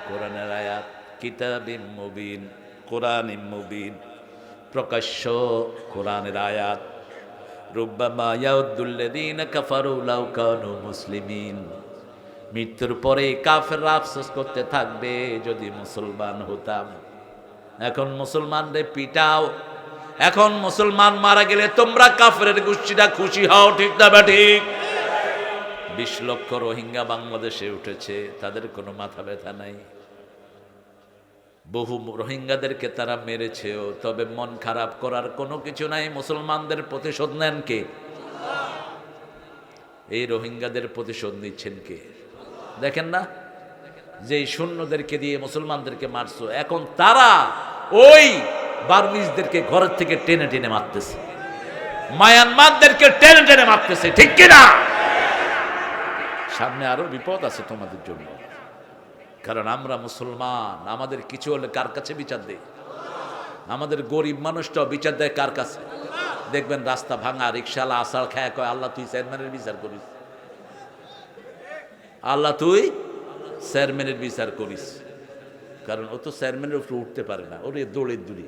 কোরআনের আয়াত। কিতাবিম মুবিন, কোরআনিম মুবিন, প্রকাশ্য কোরআনের আয়াত। রুব্বামা ইয়াউদ্দুল্লাযীনা কাফারু লাউ কানু মুসলিমিন, মৃত্যুর পরে কাফেররা আফসোস করতে থাকবে যদি মুসলমান হতাম। এখন মুসলমানদের পিটাও, এখন মুসলমান মারা গেলে তোমরা কাফেরের গোষ্ঠীটা খুশি হও, ঠিক না ঠিক? 20 লক্ষ রোহিঙ্গা বাংলাদেশে উঠেছে, তাদের কোনো মাথা ব্যথা নাই। বহু রোহিঙ্গাদেরকে তারা মেরেছেও, তবে মন খারাপ করার কোনো কিছু নাই। মুসলমানদের প্রতিশোধ নেন কে? এই রোহিঙ্গাদের প্রতিশোধ নিচ্ছেন কে? দেখেন না, যেই সৈন্যদেরকে দিয়ে মুসলমানদেরকে মারছো, এখন তারা ওই বার্মিজদেরকে ঘরের থেকে টেনে টেনে মারতেছে, মায়ানমারদেরকে টেনে টেনে মারতেছে, ঠিক কিনা? সামনে আরো বিপদ আছে তোমাদের জন্য, কারণ আমরা মুসলমান। আমাদের কিছু হলে কার কাছে বিচার দেয়? আমাদের গরিব মানুষটাও বিচার দেয় কার কাছে? দেখবেন রাস্তা ভাঙা রিক্সাওয়ালা আষাঢ় খায় কয় আল্লাহ তুই চেয়ারম্যানের বিচার করিস, আল্লাহ তুই চেয়ারম্যানের বিচার করিস। কারণ ও তো চেয়ারম্যানের উপরে উঠতে পারে না, ওরে দৌড়ের দূরে।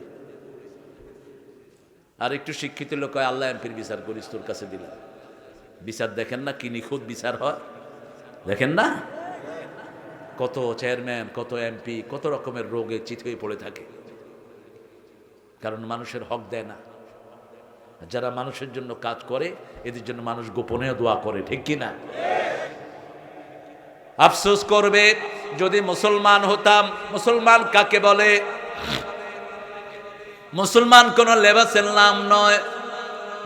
আর একটু শিক্ষিত লোক কয় আল্লাহ এমপির বিচার করিস, তোর কাছে দিলাম বিচার। দেখেন না কি নিখুঁত বিচার হয়, দেখেন না কত চেয়ারম্যান, কত এমপি কত রকমের রোগে চিত হয়ে পড়ে থাকে, কারণ মানুষের হক দেয় না। যারা মানুষের জন্য কাজ করে এদের জন্য মানুষ গোপনেও দোয়া করে, ঠিক কি না? আফসোস করবে যদি মুসলমান হতাম। মুসলমান কাকে বলে? মুসলমান কোন লেবাসের নাম নয়।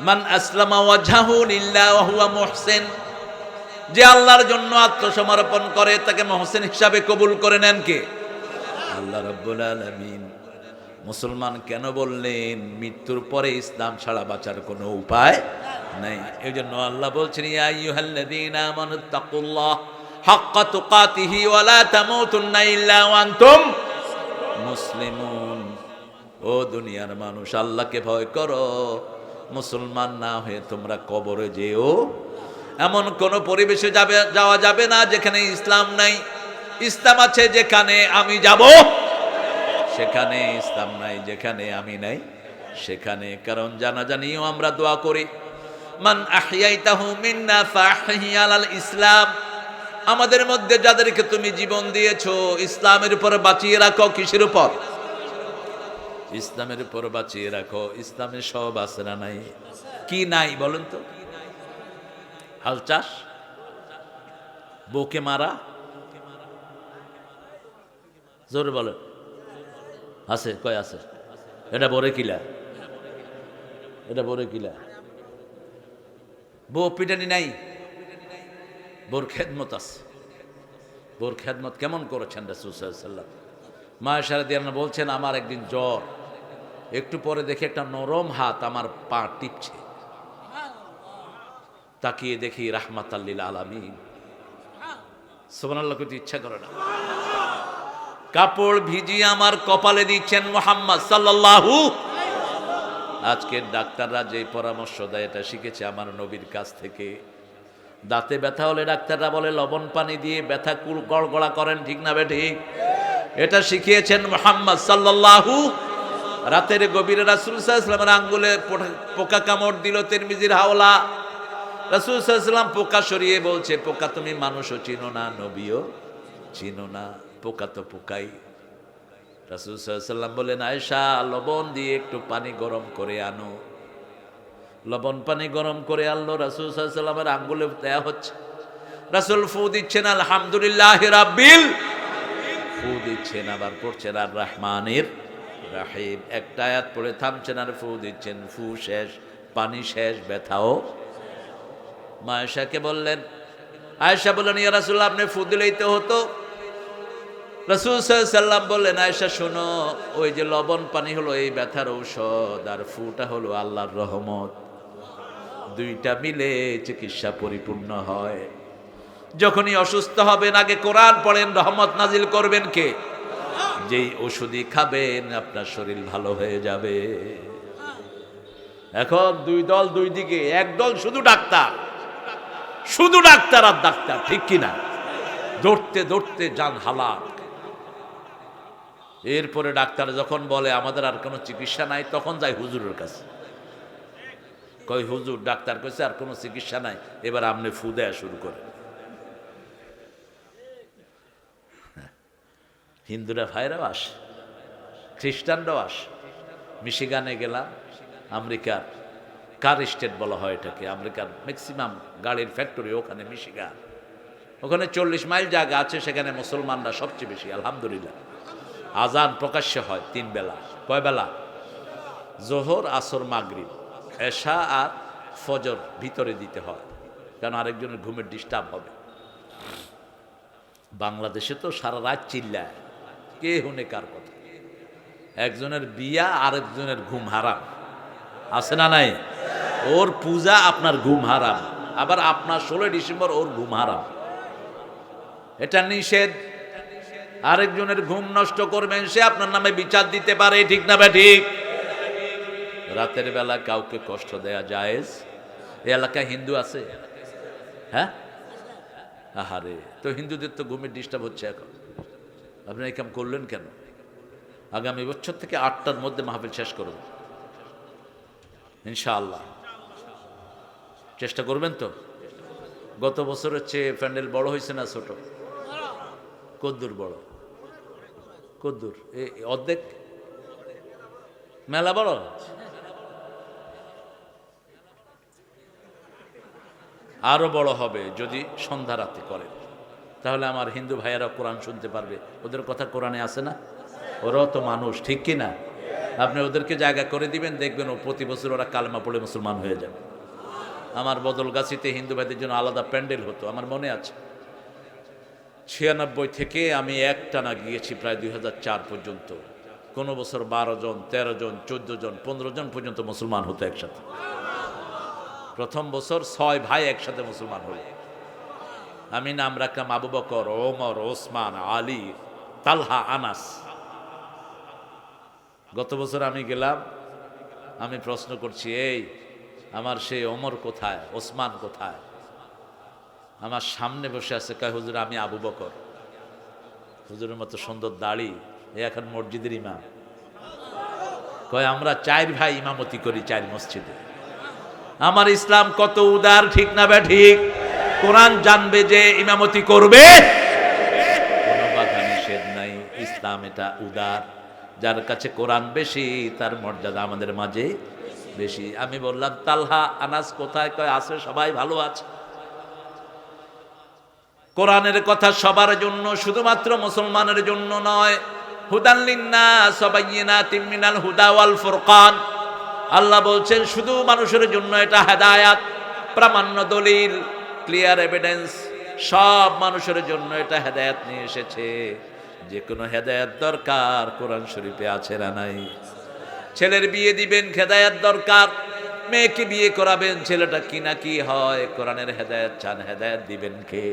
মান আসলামা ওয়াজহাহু লিল্লাহি ওয়া হুয়া মুহসিন, যে আল্লাহর জন্য আত্মসমর্পণ করে তাকে মুহসিন হিসাবে কবুল করে নেন কে? আল্লাহ রাব্বুল আলামিন। মুসলমান কেন বললেন? মৃত্যুর পরে ইসলাম ছাড়া বাঁচার কোনো উপায় নাই। এই জন্য আল্লাহ বলছেন ইয়া আইয়ুহাল্লাযীনা আমানুত্তাকুল্লাহ হাক্কা তুকাতিহি ওয়া লা তামুতুন্না ইল্লা ওয়া আনতুম মুসলিমুন, ও দুনিয়ার মানুষ আল্লাহকে ভয় করো, মুসলমান না হয়ে তোমরা কবরে যেও। এমন কোন পরিবেশে যাওয়া যাবে না যেখানে ইসলাম নাই। ইসলাম আছে যেখানে আমি যাব, সেখানে ইসলাম নাই যেখানে আমি নাই সেখানে। কারণ জানাজা নিয়েও আমরা দোয়া করি, মান আহইয়াইতাহু মিন্না ফাহইয়া আলাল ইসলাম, আমাদের মধ্যে যাদেরকে তুমি জীবন দিয়েছো ইসলামের উপর বাঁচিয়ে রাখো। কিসের উপর? ইসলামের উপর বাঁচিয়ে রাখো। ইসলামে সব আছে না নাই? কি নাই বলেন তো? হাল চাষ, বউকে মারা, জোরে বলেন। আছে? কয় আছে? এটা বরে কিলা, এটা বরে কিলা। বউ পিটানি নাই, বোর খেদমত আছে। বোর খেদমত কেমন করেছেন রাসূল সাল্লাল্লাহু আলাইহি ওয়াসাল্লাম? মা আয়েশা রাদিয়াল্লাহু আনহা বলছেন, আমার একদিন জ্বর, একটু পরে দেখি একটা নরম হাত আমার পা টিপছে, তাকিয়ে দেখি রাহমাতাল লিল আলামিন। সুবহানাল্লাহ, কইতে ইচ্ছা করে না। কাপড় ভিজিয়ে আমার কপালে দিচ্ছেন মুহাম্মদ সাল্লাল্লাহু। আজকের ডাক্তাররা যে পরামর্শ দেয় এটা শিখেছে আমার নবীর কাছ থেকে। দাঁতে ব্যথা হলে ডাক্তাররা বলে লবণ পানি দিয়ে ব্যথা গড়গড়া করেন, ঠিক না বেঠিক? এটা শিখিয়েছেন মুহাম্মদ সাল্লাল্লাহু। রাতের গভীরে রাসূল সাল্লাল্লাহু আলাইহি ওয়াসাল্লামের আঙ্গুলে পোকা কামড় দিল, তিরমিজির হাওলা। রাসূল সাল্লাল্লাহু আলাইহি ওয়াসাল্লাম পোকা সরিয়ে বলছে, পোকা তুমি মানুষও চিনো না, নবীও চিনো না, পোকা তো পোকাই। রাসূল সাল্লাল্লাহু আলাইহি ওয়াসাল্লাম বলেন, আয়েশা লবণ দিয়ে একটু পানি গরম করে আনো। লবণ পানি গরম করে আনলো, রাসূল সাল্লাল্লাহু আলাইহি ওয়াসাল্লামের আঙ্গুলে দেয়া হচ্ছে। রাসূল ফু দিচ্ছেন আলহামদুলিল্লাহি রাব্বিল, ফু দিচ্ছেন, আবার পড়ছেন আর রহমানির রাহিম। একটা আয়াত পড়ে থামছেন আর ফু দিচ্ছেন। ফু শেষ, পানি শেষ, ব্যথাও। মা আয়েশাকে বললেন, আয়েশা বললেন, ইয়া রাসূলুল্লাহ আপনি ফু দিলেই তো হতো। রাসূল সাল্লাল্লাহু আলাইহি ওয়াসাল্লাম বললেন, আয়েশা শোনো, ওই যে লবণ পানি হলো এই ব্যথার ঔষধ, আর ফুটা হলো আল্লাহর রহমত। দুইটা মিলে চিকিৎসা পরিপূর্ণ হয়। যখনই অসুস্থ হবেন আগে কোরআন পড়েন, রহমত নাজিল করবেন কে? যেই ওষুধই খাবেন আপনার শরীর ভালো হয়ে যাবে। এখন দুই দল দুই দিকে, এক দল শুধু ডাক্তার, শুধু ডাক্তার আর ডাক্তার, ঠিক কিনা? দৌড়তে দৌড়তে জান হালাক। এরপরে ডাক্তার যখন বলে আমাদের আর কোনো চিকিৎসা নাই, তখন যায় হুজুরের কাছে। কই হুজুর, ডাক্তার কইছে আর কোনো চিকিৎসা নাই, এবার আপনি ফু দেয়া শুরু করে। হিন্দুরা ভাইরাও আসে, খ্রিস্টানরাও আসে। মিশিগানে গেলাম, আমেরিকার কার স্টেট বলা হয় এটাকে, আমেরিকার ম্যাক্সিমাম গাড়ির ফ্যাক্টরি ওখানে মিশিগান। ওখানে 40 মাইল জায়গা আছে, সেখানে মুসলমানরা সবচেয়ে বেশি, আলহামদুলিল্লাহ। আজান প্রকাশ্যে হয় 3 বেলা। কয় বেলা? জোহর, আসর, মাগরিব, এশা আর ফজর ভিতরে দিতে হয়, কারণ আরেকজনের ঘুমের ডিস্টার্ব হবে। বাংলাদেশে তো সারা রাত চিল্লায়, কে হুনে কার কথা। একজনের বিয়া, আরেকজনের ঘুম হারাম, আছে না নাই? ওর পূজা, আপনার ঘুম হারাম। আবার আপনার 16 ডিসেম্বর ওর ঘুম হারাম, এটা নিষেধ। আরেকজনের ঘুম নষ্ট করবেন, সে আপনার নামে বিচার দিতে পারে, ঠিক না বে ঠিক? রাতের বেলা কাউকে কষ্ট দেয়া জায়েজ? এই এলাকায় হিন্দু আছে? হ্যাঁ, আহারে, তো হিন্দুদের তো ঘুমের ডিস্টার্ব হচ্ছে এখন। আপনি এই কাম করলেন কেন? আগামী বছর থেকে 8টার মধ্যে মাহফিল শেষ করব ইনশাআল্লাহ। চেষ্টা করবেন তো? গত বছরের চেয়ে প্যান্ডেল বড় হয়েছে না ছোট? কদ্দুর বড়? কদ্দুর? এই অর্ধেক? মেলা বড়? আরো বড় হবে যদি সন্ধ্যা রাতে করে, তাহলে আমার হিন্দু ভাইয়েরা কোরআন শুনতে পারবে। ওদের কথা কোরআনে আছে না? ওরাও তো মানুষ, ঠিক কি না? আপনি ওদেরকে জায়গা করে দিবেন, দেখবেন ও প্রতি বছর ওরা কালেমা পড়ে মুসলমান হয়ে যাবে। আমার বদলগাছিতে হিন্দু ভাইদের জন্য আলাদা প্যান্ডেল হতো, আমার মনে আছে। 96 থেকে আমি একটানা গিয়েছি প্রায় 2004 পর্যন্ত। কোনো বছর 12 জন, 13 জন, 14 জন, 15 জন পর্যন্ত মুসলমান হতো একসাথে। প্রথম বছর 6 ভাই একসাথে মুসলমান হল। আমি নাম রাখলাম আবু বকর, ওমর, ওসমান, আলী, তালহা, আনাস। গত বছর আমি গেলাম, আমি প্রশ্ন করছি, এই আমার সেই ওমর কোথায়, ওসমান কোথায়? আমার সামনে বসে আছে, কয় হুজুর আমি আবু বকর। হুজুরের মতো সুন্দর দাড়ি, এখন মসজিদের ইমাম। কয় আমরা 4 ভাই ইমামতি করি 4 মসজিদে। আমার ইসলাম কত উদার, ঠিক না বে ঠিক? কোরআন জানবে যে ইমামতি করবে, কোনো বাধা নিষেধ নাই। ইসলাম এটা উদার, যার কাছে কোরআন বেশি তার মর্যাদা আমাদের মাঝে বেশি। আমি বললাম তালহা আনাস কোথায়? কয় আছে, সবাই ভালো আছে। কোরআনের কথা সবার জন্য, শুধুমাত্র মুসলমানের জন্য নয়। হুদান লিন্নাস ওয়া বাইয়িনাতিম মিনাল হুদা ওয়াল ফুরকান। আল্লাহ বলছেন শুধু মানুষের জন্য এটা হেদায়াত, প্রামাণ্য দলিল, ক্লিয়ার এভিডেন্স। সব মানুষের জন্য এটা হেদায়াত নিয়ে এসেছে। যে কোনো হেদায়াত দরকার কোরআন শরীফে আছে না নাই? ছেলের বিয়ে দিবেন, হেদায়াত দরকার। মেয়েকে বিয়ে করাবেন, ছেলেটা কি না কি হয়, কোরআনের হেদায়াত চান, হেদায়াত দিবেন কে?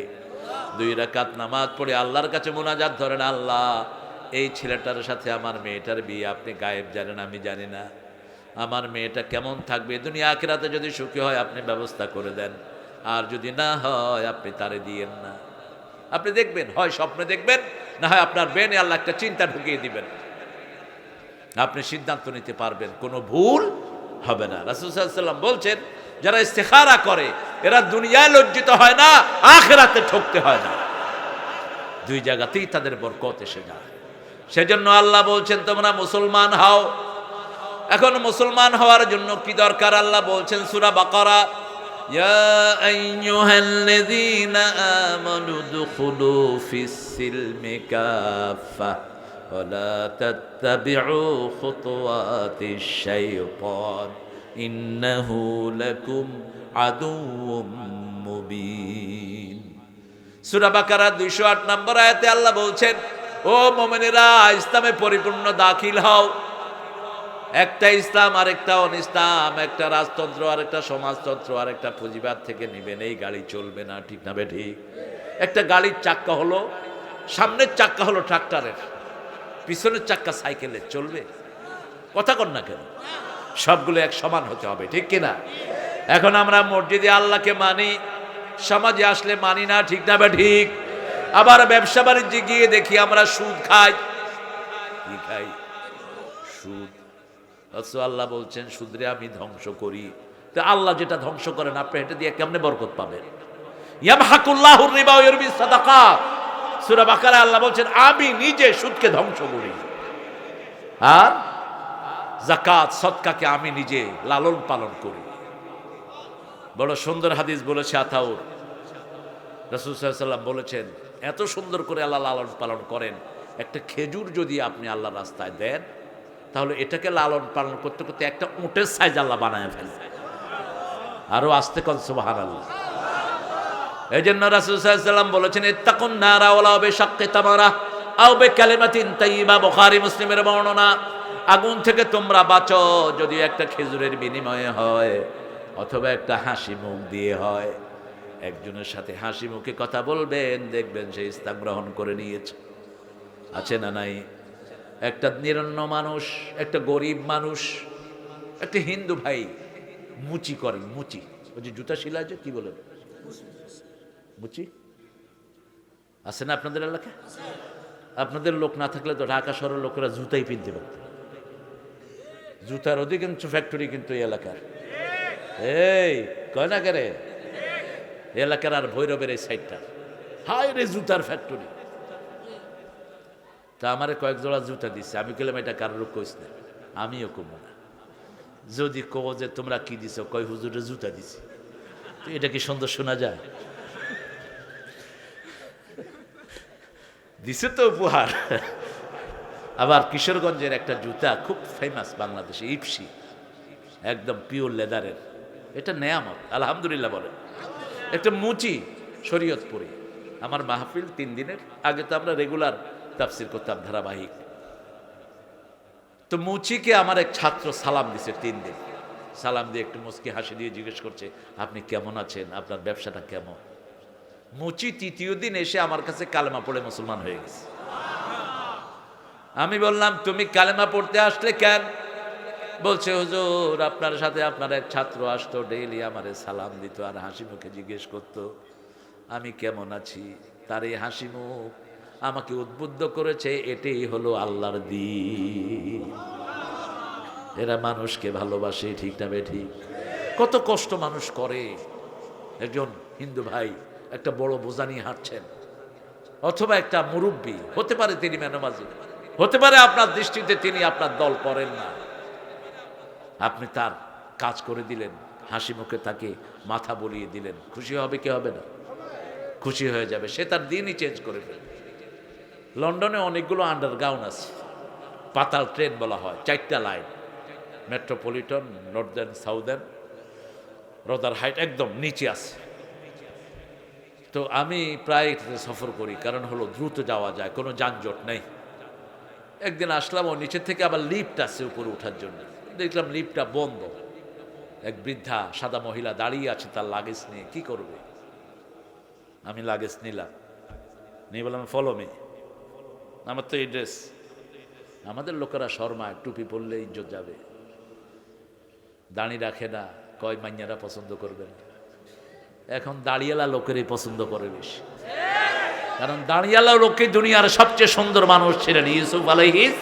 2 রাকাত নামাজ পড়ে আল্লাহর কাছে মুনাজাত ধরেন, আল্লাহ এই ছেলেটার সাথে আমার মেয়েটার বিয়ে আপনি গায়েব জানেন, আমি জানি না। আমার মেয়েটা কেমন থাকবে, দুনিয়া আখিরাতে যদি সুখী হয় আপনি ব্যবস্থা করে দেন, আর যদি না হয় আপনি তারে দিয়েন না। আপনি দেখবেন, হয় স্বপ্নে দেখবেন, না হয় আপনার ব্রেনে আল্লাহ একটা চিন্তা ঢুকিয়ে দিবেন, আপনি সিদ্ধান্ত নিতে পারবেন, কোনো ভুল হবে না। রাসূল সাল্লাল্লাহু আলাইহি ওয়াসাল্লাম বলছেন যারা ইস্তেখারা করে এরা দুনিয়ায় লজ্জিত হয় না, আখিরাতে ঠকতে হয় না। 2 জায়গাতেই তাদের বরকত এসে যায়। সেজন্য আল্লাহ বলছেন তোমরা মুসলমান হও। এখন মুসলমান হওয়ার জন্য কি দরকার? আল্লাহ বলছেন সূরা বাকারা, ইয়া আইয়ুহাল্লাযীনা আমানু দুখুলু ফিস-সিলমি কাফা ওয়া লা তাত্তাবিউ খুতুওয়াতিশ শাইতান ইন্নাহু লাকুম আদুউম মুবিন। সূরা বাকারা 208 নম্বর আয়াতে আল্লাহ বলছেন, ও মুমিনেরা ইসলামে পরিপূর্ণ দাখিল হও। একটা ইসলাম আর একটা অনিসলাম, একটা রাজতন্ত্র আর একটা সমাজতন্ত্র আর একটা পুঁজিবাদ থেকে নিবেন, এই গাড়ি চলবে না, ঠিক না বে ঠিক? একটা গাড়ির চাক্কা হলো, সামনের চাক্কা হলো ট্রাক্টরের, পিছনের চাক্কা সাইকেলের, চলবে? কথা কর না কেন? সবগুলো এক সমান হতে হবে, ঠিক কিনা? এখন আমরা মসজিদে আল্লাহকে মানি, সমাজে আসলে মানি না, ঠিক না বে ঠিক? আবার ব্যবসা বাণিজ্যে গিয়ে দেখি আমরা সুদ খাই। কি খাই? সুদ। আল্লাহ বলছেন সুদরে আমি ধ্বংস করি। তো আল্লাহ যেটা ধ্বংস করেন আপনি এটা দিয়ে কেমনে বরকত পাবেন? ইয়ামহাকুল্লাহুর রিবা ওয়া ইউরবি সাদাকাত। সূরা বাকারা আল্লাহ বলছেন আমি নিজে সুদকে ধ্বংস করি, আর যাকাত সদকাকে আমি নিজে লালন পালন করি। বড় সুন্দর হাদিস বলেছে আতাউর, রাসূল সাল্লাল্লাহু আলাইহি ওয়াসাল্লাম বলেছেন এত সুন্দর করে আল্লাহ লালন পালন করেন, একটা খেজুর যদি আপনি আল্লাহর রাস্তায় দেন তাহলে এটাকে লালন পালন করতে করতে একটা উটের সাইজ আল্লাহ বানায় ফেলে। আরো আস্তে কোন সুবহানাল্লাহ। এই জন্য রাসূল সাল্লাল্লাহু আলাইহি ওয়াসাল্লাম বলেছেন ইত্তাকুন নারা ওয়ালা বিশাক্কি তামারা আও বিকালিমাতিন তাইয়্যিবা, বুখারী মুসলিমের বর্ণনা। আগুন থেকে তোমরা বাঁচো যদি একটা খেজুরের বিনিময়ে হয় অথবা একটা হাসি মুখ দিয়ে হয়। একজনের সাথে হাসি মুখে কথা বলবেন, দেখবেন সে ইসলাম গ্রহণ করে নিয়েছে। আছে না নাই? একটা নিরন্ন মানুষ, একটা গরিব মানুষ, একটা হিন্দু ভাই মুচি করেন, মুচি, ওই যে জুতা শিলা, যে কি বলেন মুচি আছে না আপনাদের এলাকায়? আপনাদের লোক না থাকলে তো ঢাকা শহরের লোকেরা জুতাই কিনতে পারত। জুতার অধিকাংশ ফ্যাক্টরি কিন্তু এই এলাকার। এই কয় না কেরে এলাকার আর ভৈরবের এই সাইডটা, হাই রে জুতার ফ্যাক্টরি। তা আমারে কয়েক জোড়া জুতা দিচ্ছে, আমি কইলাম এটা কারোর কইস না, আমিও কমো না। যদি কো যে তোমরা কি দিছ, কয় হুজুরে জুতা দিছি, তো এটা কি সুন্দর শোনা যায়? দিছে তো উপহার। আবার কিশোরগঞ্জের একটা জুতা খুব ফেমাস বাংলাদেশে, ইপসি, একদম পিওর লেদারের, এটা নেয়ামত আলহামদুলিল্লাহ বলেন। একটা মুচি শরীয়তপুরে, আমার মাহফিল 3 দিনের আগে তো আমরা রেগুলার তাফসির করতাম ধারাবাহিক। তো মুচিকে আমার এক ছাত্র সালাম দিছে 3 দিন, সালাম দিয়ে একটু মুচকি হাসি দিয়ে জিজ্ঞেস করছে আপনি কেমন আছেন, আপনার ব্যবসাটা কেমন? মুচি 3য় দিন এসে আমার কাছে কালেমা পড়ে মুসলমান হয়ে গেছে। আমি বললাম তুমি কালেমা পড়তে আসলে কেন? বলছে হুজুর আপনার সাথে আপনার এক ছাত্র আসতো, ডেইলি আমারে সালাম দিত আর হাসি মুখে জিজ্ঞেস করতো আমি কেমন আছি। তার এই হাসি মুখ আমাকে উদ্বুদ্ধ করেছে, এটাই হলো আল্লাহর দ্বীন। এরা মানুষকে ভালোবাসে, ঠিক না বেঠিক? কত কষ্ট মানুষ করে। একজন হিন্দু ভাই একটা বড় বোঝা নিয়ে হাঁটছেন, অথবা একটা মুরব্বী, হতে পারে তিনি মেনমাজি, হতে পারে আপনার দৃষ্টিতে তিনি আপনার দল করেন না, আপনি তার কাজ করে দিলেন, হাসি মুখে তাকে মাথা বলিয়ে দিলেন, খুশি হবে কি হবে না? খুশি হয়ে যাবে, সে তার দিনই চেঞ্জ করে ফেলবে। লন্ডনে অনেকগুলো আন্ডারগ্রাউন্ড আছে, পাতাল ট্রেন বলা হয়, 4টা line, metropolitan, northern, southern, Rotherhithe একদম নিচে আছে। তো আমি প্রায় এটাতে সফর করি, কারণ হলো দ্রুত যাওয়া যায়, কোনো যানজট নেই। একদিন আসলাম, ও নিচের থেকে আবার লিফট আছে উপরে ওঠার জন্য, দেখলাম লিফটটা বন্ধ। এক বৃদ্ধা সাদা মহিলা দাঁড়িয়ে আছে তার লাগেজ নিয়ে, কি করবে? আমি লাগেজ নিলাম, নিয়ে বললাম ফলো মি। আমার তো এই ড্রেস, আমাদের লোকেরা শর্মায়, টুপি পরলে ইজ্জত যাবে, দাঁড়ি রাখে না, কয় মাইয়ারা পছন্দ করবে না। এখন দাঁড়িয়ালা লোকেরই পছন্দ করে বেশি, কারণ দাঁড়িয়ালা লোককে দুনিয়ার সবচেয়ে সুন্দর মানুষ ছিলেন ইউসুফ আলাইহিস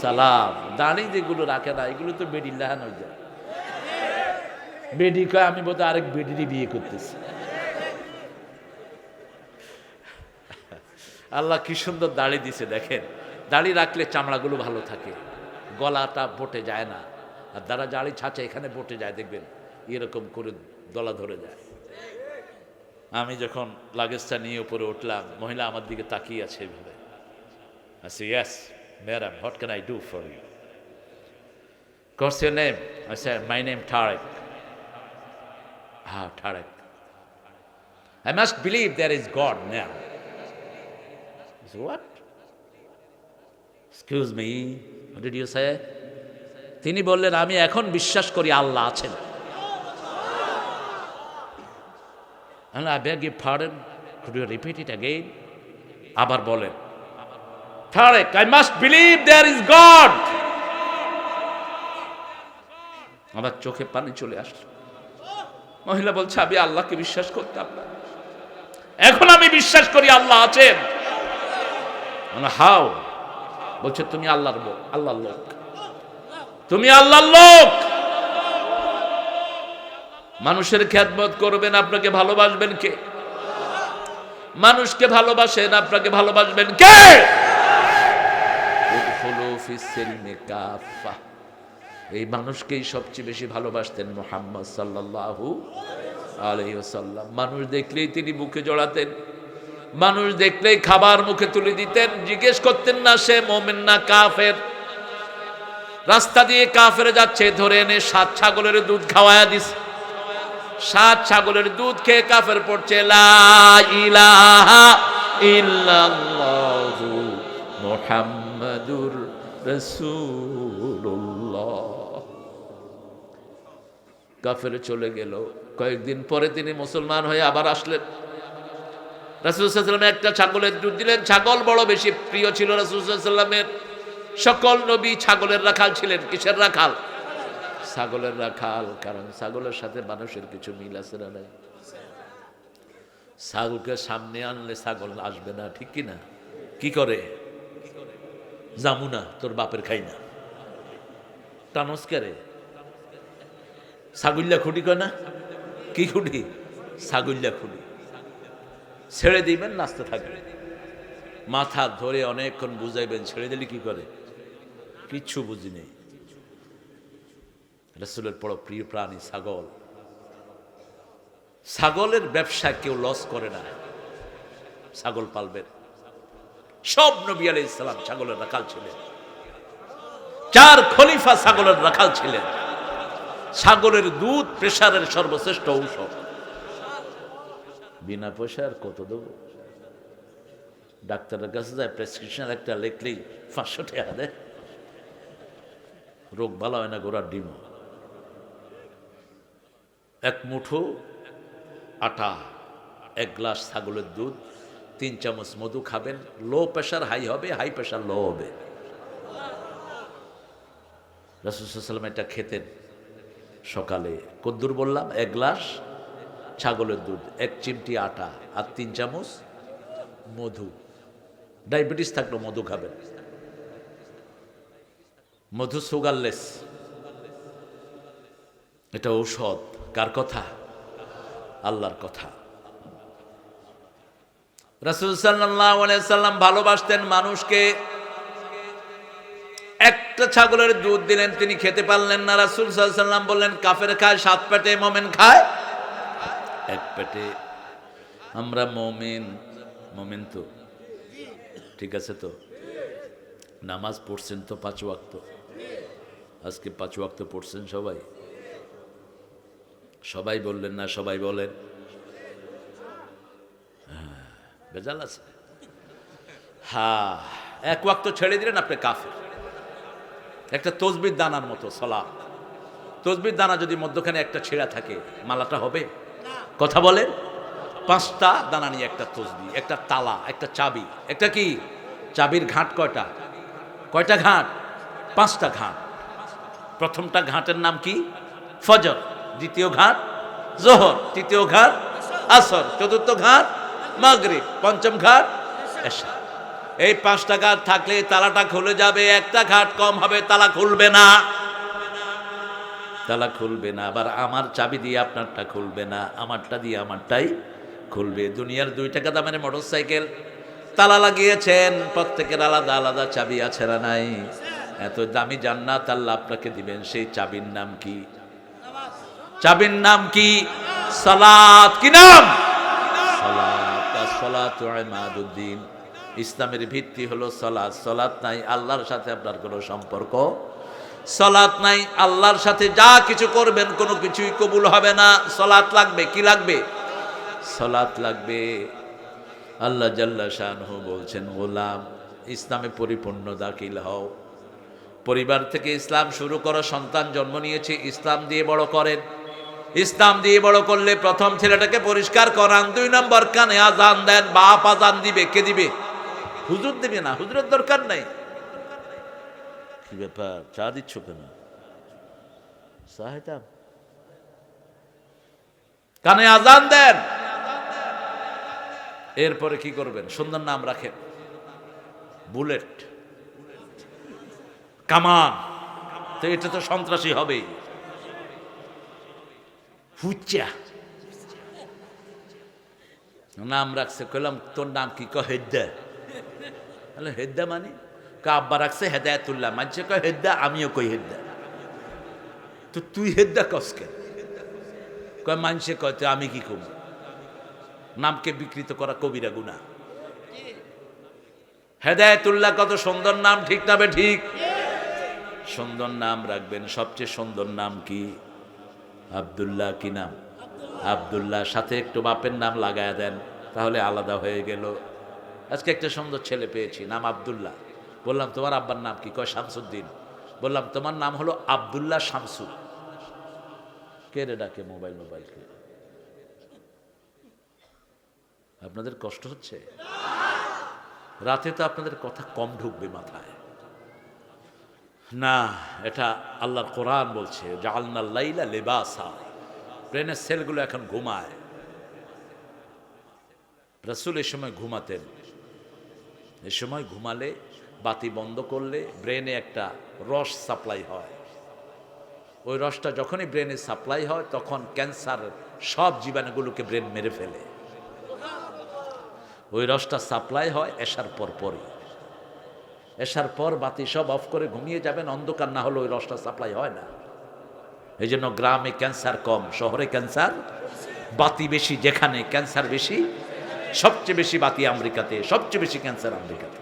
সালাম। দাঁড়ি যেগুলো রাখে না, এগুলো তো বেডির লাহান হয়ে যায়। বেডি কয় আমি বোধহয় আরেক বেডিরই বিয়ে করতেছি। আল্লাহ কি সুন্দর দাড়ি দিছে দেখেন। দাড়ি রাখলে চামড়াগুলো ভালো থাকে, গলাটা বটে যায় না, আর যারা দাড়ি ছাঁচে এখানে বটে যায় দেখবেন এরকম করে গলা ধরে যায়। আমি যখন লাগেজটা নিয়ে উপরে উঠলাম, মহিলা আমার দিকে তাকিয়ে আছে এইভাবে। I said, yes, madam, what can I do for you? What's your name? I said, my name Tarek. Ah, Tarek. I must believe there is God now. I said, what? Excuse me, what did you say? তিনি বললেন, আমি এখন বিশ্বাস করি আল্লাহ আছেন। And I beg your pardon, could you repeat it again? আবার বলেন, Tarek, I must believe there is God. আমার চোখে পানি চলে আসলো। মহিলা বলছে, আমি আল্লাহকে বিশ্বাস করতাম না, এখন আমি বিশ্বাস করি আল্লাহ আছেন। হাউ? বলছে, তুমি আল্লাহর লোক, তুমি আল্লাহর লোক। মানুষের খেদমত করবেন, আপনাকে ভালোবাসবেন কে? মানুষকে ভালোবাসেন, আপনাকে ভালোবাসবেন কে? এই মানুষকেই সবচেয়ে বেশি ভালোবাসতেন মুহাম্মদ সাল্লাল্লাহু আলাইহি ওয়াসাল্লাম। মানুষ দেখলেই তিনি বুকে জড়াতেন, মানুষ দেখলেই খাবার মুখে তুলে দিতেন, জিজ্ঞেস করতেন না সে মুমিন না কাফের। রাস্তা দিয়ে কাফের যাচ্ছে, ধরে এনে 7 ছাগলের দুধ খাওয়ায়া দিছে। 7 ছাগলের দুধ খেয়ে কাফের পড়ছে লা ইলাহা ইল্লাল্লাহু মুহাম্মাদুর রাসূলুল্লাহ। কাফের চলে গেল। কয়েকদিন পরে তিনি মুসলমান হয়ে আবার আসলেন। রাসূল সাল্লাল্লাহু আলাইহি ওয়াসাল্লাম একটা ছাগলের দুধ দিলেন। ছাগল বড় বেশি প্রিয় ছিল রাসূল সাল্লাল্লাহু আলাইহি ওয়াসাল্লামের। সকল নবী ছাগলের রাখাল ছিলেন। কিসের রাখাল? ছাগলের রাখাল। কারণ ছাগলের সাথে মানুষের কিছু মিল আছে না নাই? ছাগলকে সামনে আনলে ছাগল আসবে না, ঠিক কি না? কি করে? জামুনা, তোর বাপের খাই না, টানস করে। ছাগল্যা খুঁটি কয় না? কি খুঁটি? ছাগল্যা খুঁটি। ছেড়ে দিবেন, নাচতে থাকবে, মাথা ধরে অনেকক্ষণ বুঝাইবেন, ছেড়ে দিলে কি করে? কিচ্ছু বুঝি নেই। রাসূলের বড় প্রিয় প্রাণী ছাগল। ছাগলের ব্যবসা কেউ লস করে না। ছাগল পালবেন। সব নবী আলাইহিস সালাম ছাগলের রাখাল ছিলেন। 4 খলিফা ছাগলের রাখাল ছিলেন। ছাগলের দুধ প্রেসারের সর্বশ্রেষ্ঠ ঔষধ। বিনা পয়সার কত দেব? ডাক্তারের কাছে যায়, প্রেসক্রিপশন একটা লিখলেই 500 টাকা দেয়। রোগ ভালো হয় না, গোড়ার ডিম। 1 মুঠো আটা, 1 গ্লাস ছাগলের দুধ, 3 চামচ মধু খাবেন। লো প্রেশার হাই হবে, হাই প্রেশার লো হবে। রাসূল সাল্লাল্লাহু আলাইহি ওয়াসাল্লাম এটা খেতেন সকালে। কদ্দুর বললাম, 1 গ্লাস ছাগলের দুধ, 1 চিমটি আটা আর 3 চামচ মধু। ডায়াবেটিস থাকলেও মধু খাবেন। মধু সুগারলেস, এটা ঔষধ। কার কথা? আল্লাহর কথা। রাসূল সাল্লাল্লাহু আলাইহি সাল্লাম ভালোবাসতেন মানুষকে। একটা ছাগলের দুধ দিলেন, তিনি খেতে পারলেন না। রাসূল সাল্লাল্লাহু আলাইহি সাল্লাম বললেন, কাফের খায় 7 পেটে, মুমিন খায় 1 পেটে। আমরা মুমিন তো ঠিক আছে তো? নামাজ পড়ছেন তো 5 ওয়াক্ত? আজকে 5 ওয়াক্ত পড়ছেন সবাই? সবাই বললেন না? সবাই বলেন। বেজাল আছে? হ্যাঁ, 1 ওয়াক্ত ছেড়ে দিলেন, আপনি কাফের। একটা তসবির দানার মতো সালাত। তসবির দানা যদি মধ্যখানে একটা ছেঁড়া থাকে, মালাটা হবে? কথা বলেন। 5টা দানা নিয়ে একটা তসবি, একটা তালা, একটা চাবি। একটা কি? চাবির ঘাট কয়টা? কয়টা ঘাট? 5টা ঘাট। প্রথমটা ঘাটের নাম কি? ফজর। দ্বিতীয় ঘাট যোহর। তৃতীয় ঘাট আসর। চতুর্থ ঘাট মাগরিব। পঞ্চম ঘাট এশা। এই 5টা ঘাট থাকলে তালাটা খুলে যাবে। একটা ঘাট কম হবে, তালা খুলবে না। তালা খুলবে না। আবার আমার চাবি দিয়ে আপনারটা খুলবে না, আমারটা দিয়ে আমারটাই খুলবে। দুনিয়ার 2 টাকা দামের মোটরসাইকেল তালা লাগিয়েছেন, প্রত্যেকের আলাদা আলাদা চাবি আছে না নাই? এত দামি জান্নাত আল্লাহ আপনাকে দিবেন, সেই চাবির নাম কি? চাবির নাম কি? সালাত। কি নাম? সালাত। as-salatu ইমাদুদ্দিন। ইসলামের ভিত্তি হলো সালাত। সালাত নাই, আল্লাহর সাথে আপনার কোনো সম্পর্ক। সালাত নাই, আল্লাহর সাথে যা কিছু করবেন কোনো কিছুই কবুল হবে না। সালাত লাগবে। কি লাগবে? সালাত লাগবে। আল্লাহ জাল্লা শানহু বলছেন, গোলাম ইসলামে পরিপূর্ণ দাখিল হও। পরিবার থেকে ইসলাম শুরু করো। সন্তান জন্ম নিয়েছে, ইসলাম দিয়ে বড় করেন। ইসলাম দিয়ে বড় করলে প্রথম ছেলেটাকে পরিষ্কার করান। 2 নম্বর কানে আজান দেন। বাপ আজান দিবে। কে দিবে? হুজুর দিবে না, হুজুরের দরকার নাই। কি ব্যাপার, চা দিচ্ছ কেন? সাহেব কানে আজান দেন। এরপরে কি করবেন? সুন্দর নাম রাখেন। বুলেট, কামান। তো এটা তো সন্ত্রাসী হবেই। হুচ্চা নাম রাখছে। কইলাম তোর নাম কি? কয় হেদ্দা। হেদ্দা মানে? আব্বা রাখছে হেদায়েতুল্লাহ। মানছে কয় হেদ্দা, আমিও কই হেদ্দা। তো তুই হেদ্দা কসকে? কয় মানছে কয়, তো আমি কি কম? নামকে বিকৃত করা কবিরা গুনাহ। হেদায়েতুল্লাহ কত সুন্দর নাম, ঠিক না বে ঠিক? সুন্দর নাম রাখবেন। সবচেয়ে সুন্দর নাম কি? আব্দুল্লাহ। কি নাম? আব্দুল্লাহ। সাথে একটু বাপের নাম লাগায় দেন, তাহলে আলাদা হয়ে গেল। আজকে একটা সুন্দর ছেলে পেয়েছি, নাম আব্দুল্লাহ। বললাম তোমার আব্বার নাম কি? কয় শামসুদ্দিন। বললাম তোমার নাম হলো আব্দুল্লাহ শামসু। কে রে ডাকে? মোবাইল কে? আপনাদের কষ্ট হচ্ছে? রাতে তো আপনাদের কথা কম ঢুকবে মাথায় না। এটা আল্লাহর কোরআন বলছে, জাআলনাল লাইলা লিবাসা। ব্রেনের সেলগুলো এখন ঘুমায়। রাসূল এই সময় ঘুমাতেন। এই সময় ঘুমালে, বাতি বন্ধ করলে ব্রেনে একটা রস সাপ্লাই হয়। ওই রসটা যখনই ব্রেনে সাপ্লাই হয়, তখন ক্যান্সার সব জীবাণুগুলোকে ব্রেন মেরে ফেলে। ওই রসটা সাপ্লাই হয় এশার পরই। এশার পর বাতি সব অফ করে ঘুমিয়ে যাবেন, অন্ধকার না হলে ওই রসটা সাপ্লাই হয় না। এই জন্য গ্রামে ক্যান্সার কম, শহরে ক্যান্সার বাতি বেশি। যেখানে ক্যান্সার বেশি, সবচেয়ে বেশি বাতি আমেরিকাতে, সবচেয়ে বেশি ক্যান্সার আমেরিকাতে।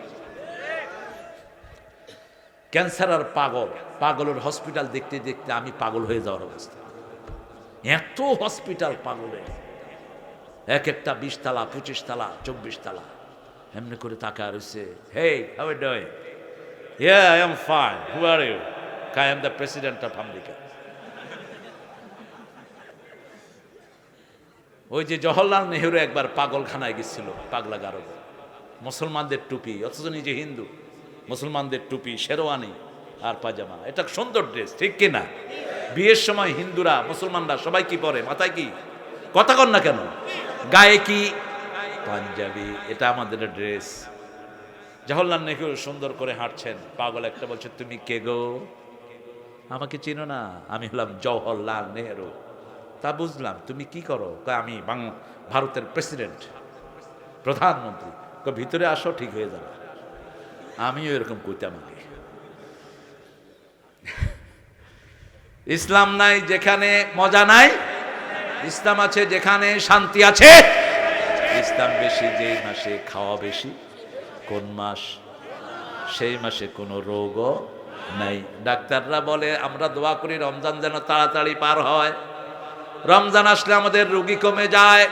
ক্যান্সার আর পাগলের হসপিটাল দেখতে দেখতে আমি পাগল হয়ে যাওয়ার অবস্থা। এত হসপিটাল পাগলের, এক একটা 20 তলা, 25 তলা, 24 তলা। এমনি করে তাকায় রয়েছে। Hey, how are you doing? Yeah, I am fine. Who are you? I am the president of America. ওই যে জওহরলাল নেহরু একবার পাগলখানায় গেছিল, পাগলা গারদে। মুসলমানদের টুপি, অথচ নিজে হিন্দু। মুসলমানদের টুপি, শেরওয়ানি, আর পাজামা, এটা সুন্দর ড্রেস, ঠিক কিনা? বিয়ের সময় হিন্দুরা মুসলমানরা সবাই কি পরে, মাথায় কি, কথা কন না কেন, গায়ে কি, পাঞ্জাবি, এটা আমাদের ড্রেস। জওহরলাল নেহরু সুন্দর করে হাঁটছেন, পাগল একটা বলছে তুমি কে গো, আমাকে চিনো না, আমি হলাম জওহরলাল নেহরু। তা বুঝলাম, তুমি কি করো? আমি ভারতের প্রেসিডেন্ট, প্রধানমন্ত্রী। ভিতরে আসো, ঠিক হয়ে যাবে। আমিও এরকম কইতাম আগে। ইসলাম নাই যেখানে মজা নাই, ইসলাম আছে যেখানে শান্তি আছে। ইসলাম বেশি যেই মাসে খাওয়া বেশি, কোন মাস? সেই মাসে কোনো রোগও নাই। ডাক্তাররা বলে আমরা দোয়া করি রমজান যেন তাড়াতাড়ি পার হয়, রমজান আসলে আমাদের রোগী কমে যায়।